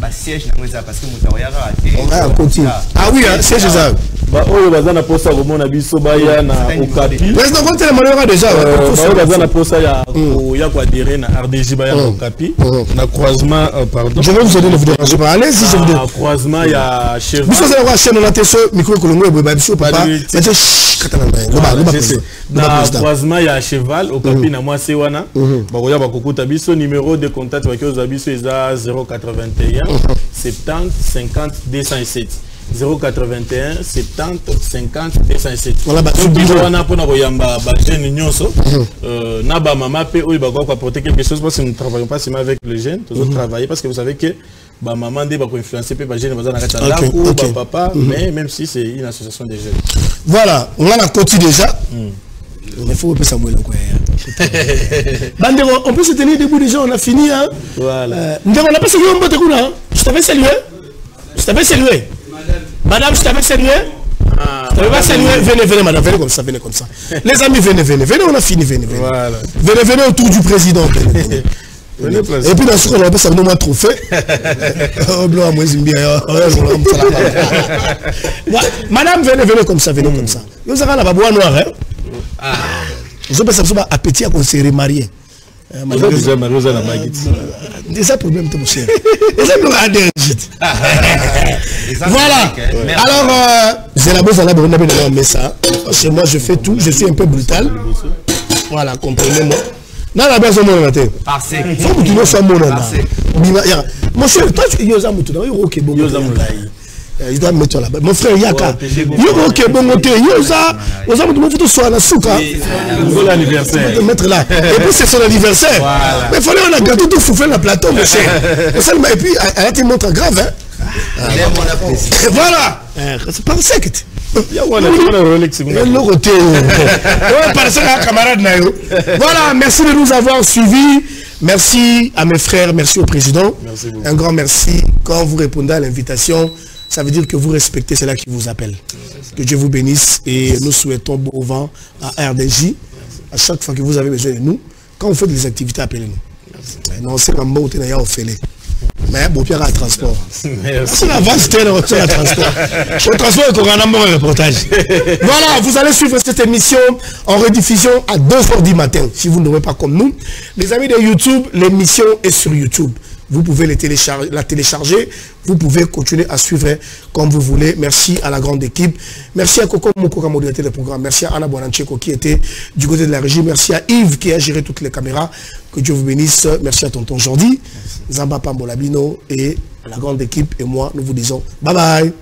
Ba siège na moza parce que mutawayara on va continuer. Ah oui, siège ça. Ba oyo bazana posa komona biso ba ya na Okapi. Mais non quand le malheur déjà. Ba bazana posa ya ya ko adhérer na RDJ ba ya na Okapi. Na croisement pardon. Je vais vous donner le vidéo. Je vais aller si je vous donne. Croisement ya cheval. Biso za kwa chaîne na teso micro kolongo e ba biso papa. Na croisement ya cheval au Okapi na moi c'est wana. Ba koya ba kokuta biso numéro de contact ba koza biso eza 081 70 50 207. 081 70 50 207. Voilà ba wana pona koyamba ba jeune nyonso na ba mama pe oyo ba ko apporter quelque chose parce que nous ne travaillons pas seulement avec les jeunes, nous travaillons parce que vous savez que ba maman de ba ko influencer pe ba jeune bazana kata la ou ba papa mais même si c'est une association des jeunes. Voilà, on a côté déjà. Il faut que ça mouille quoi. On peut se tenir debout déjà, on a fini hein. Voilà. On n'a pas salué un bout de coup là. Je t'avais salué. Je t'avais salué. Madame, je t'avais salué. Je t'avais pas salué. Venez madame, venez comme ça, venez comme ça. Les amis, venez, on a fini, venez. Voilà. Venez autour du président. Et puis dans ce qu'on appelle ça, nous m'a trophée. Madame, venez comme ça, venez comme ça. Vous avez la baboua noire, hein? Je pense que ça va appétit à qu'on s'est remarié. Déjà problème de mon cher. Voilà. Alors, j'ai la bosse à la bonne mais ça. Chez moi, je fais tout. Je suis un peu brutal. Voilà, comprenez-moi. Non, la base de mon matin. Il faut que tu ne sois mon nom. Mon cher, toi, tu es ok, bon. Il doit me mettre là-bas. Mon frère Yaka. Ok, bon, tu sois la souka. L'anniversaire. Mettre là. Et puis c'est son anniversaire. Mais il fallait un gâteau tout souffler le plateau, mon cher. Et puis, elle a été montre grave, hein. Voilà. C'est pas un secte. Voilà, merci de nous avoir suivis. Merci à mes frères, merci au président. Un grand merci. Quand vous répondez à l'invitation, ça veut dire que vous respectez cela qui vous appelle. Que Dieu vous bénisse et nous souhaitons beau vent à RDJ. À chaque fois que vous avez besoin de nous, quand vous faites des activités, appelez-nous. Non, c'est comme bon, mais bon, Pierre a transport. C'est la vache, c'est le transport. Le transport est un bon reportage. Voilà, vous allez suivre cette émission en rediffusion à 2h du matin. Si vous n'aurez pas comme nous. Les amis de YouTube, l'émission est sur YouTube. Vous pouvez la télécharger. Vous pouvez continuer à suivre comme vous voulez. Merci à la grande équipe. Merci à Coco Moukoka, modérateur du programme. Merci à Anna Bonancheko qui était du côté de la régie. Merci à Yves qui a géré toutes les caméras. Que Dieu vous bénisse. Merci à Tonton Jordi, Zamba Pambolabino et la grande équipe et moi. Nous vous disons bye bye.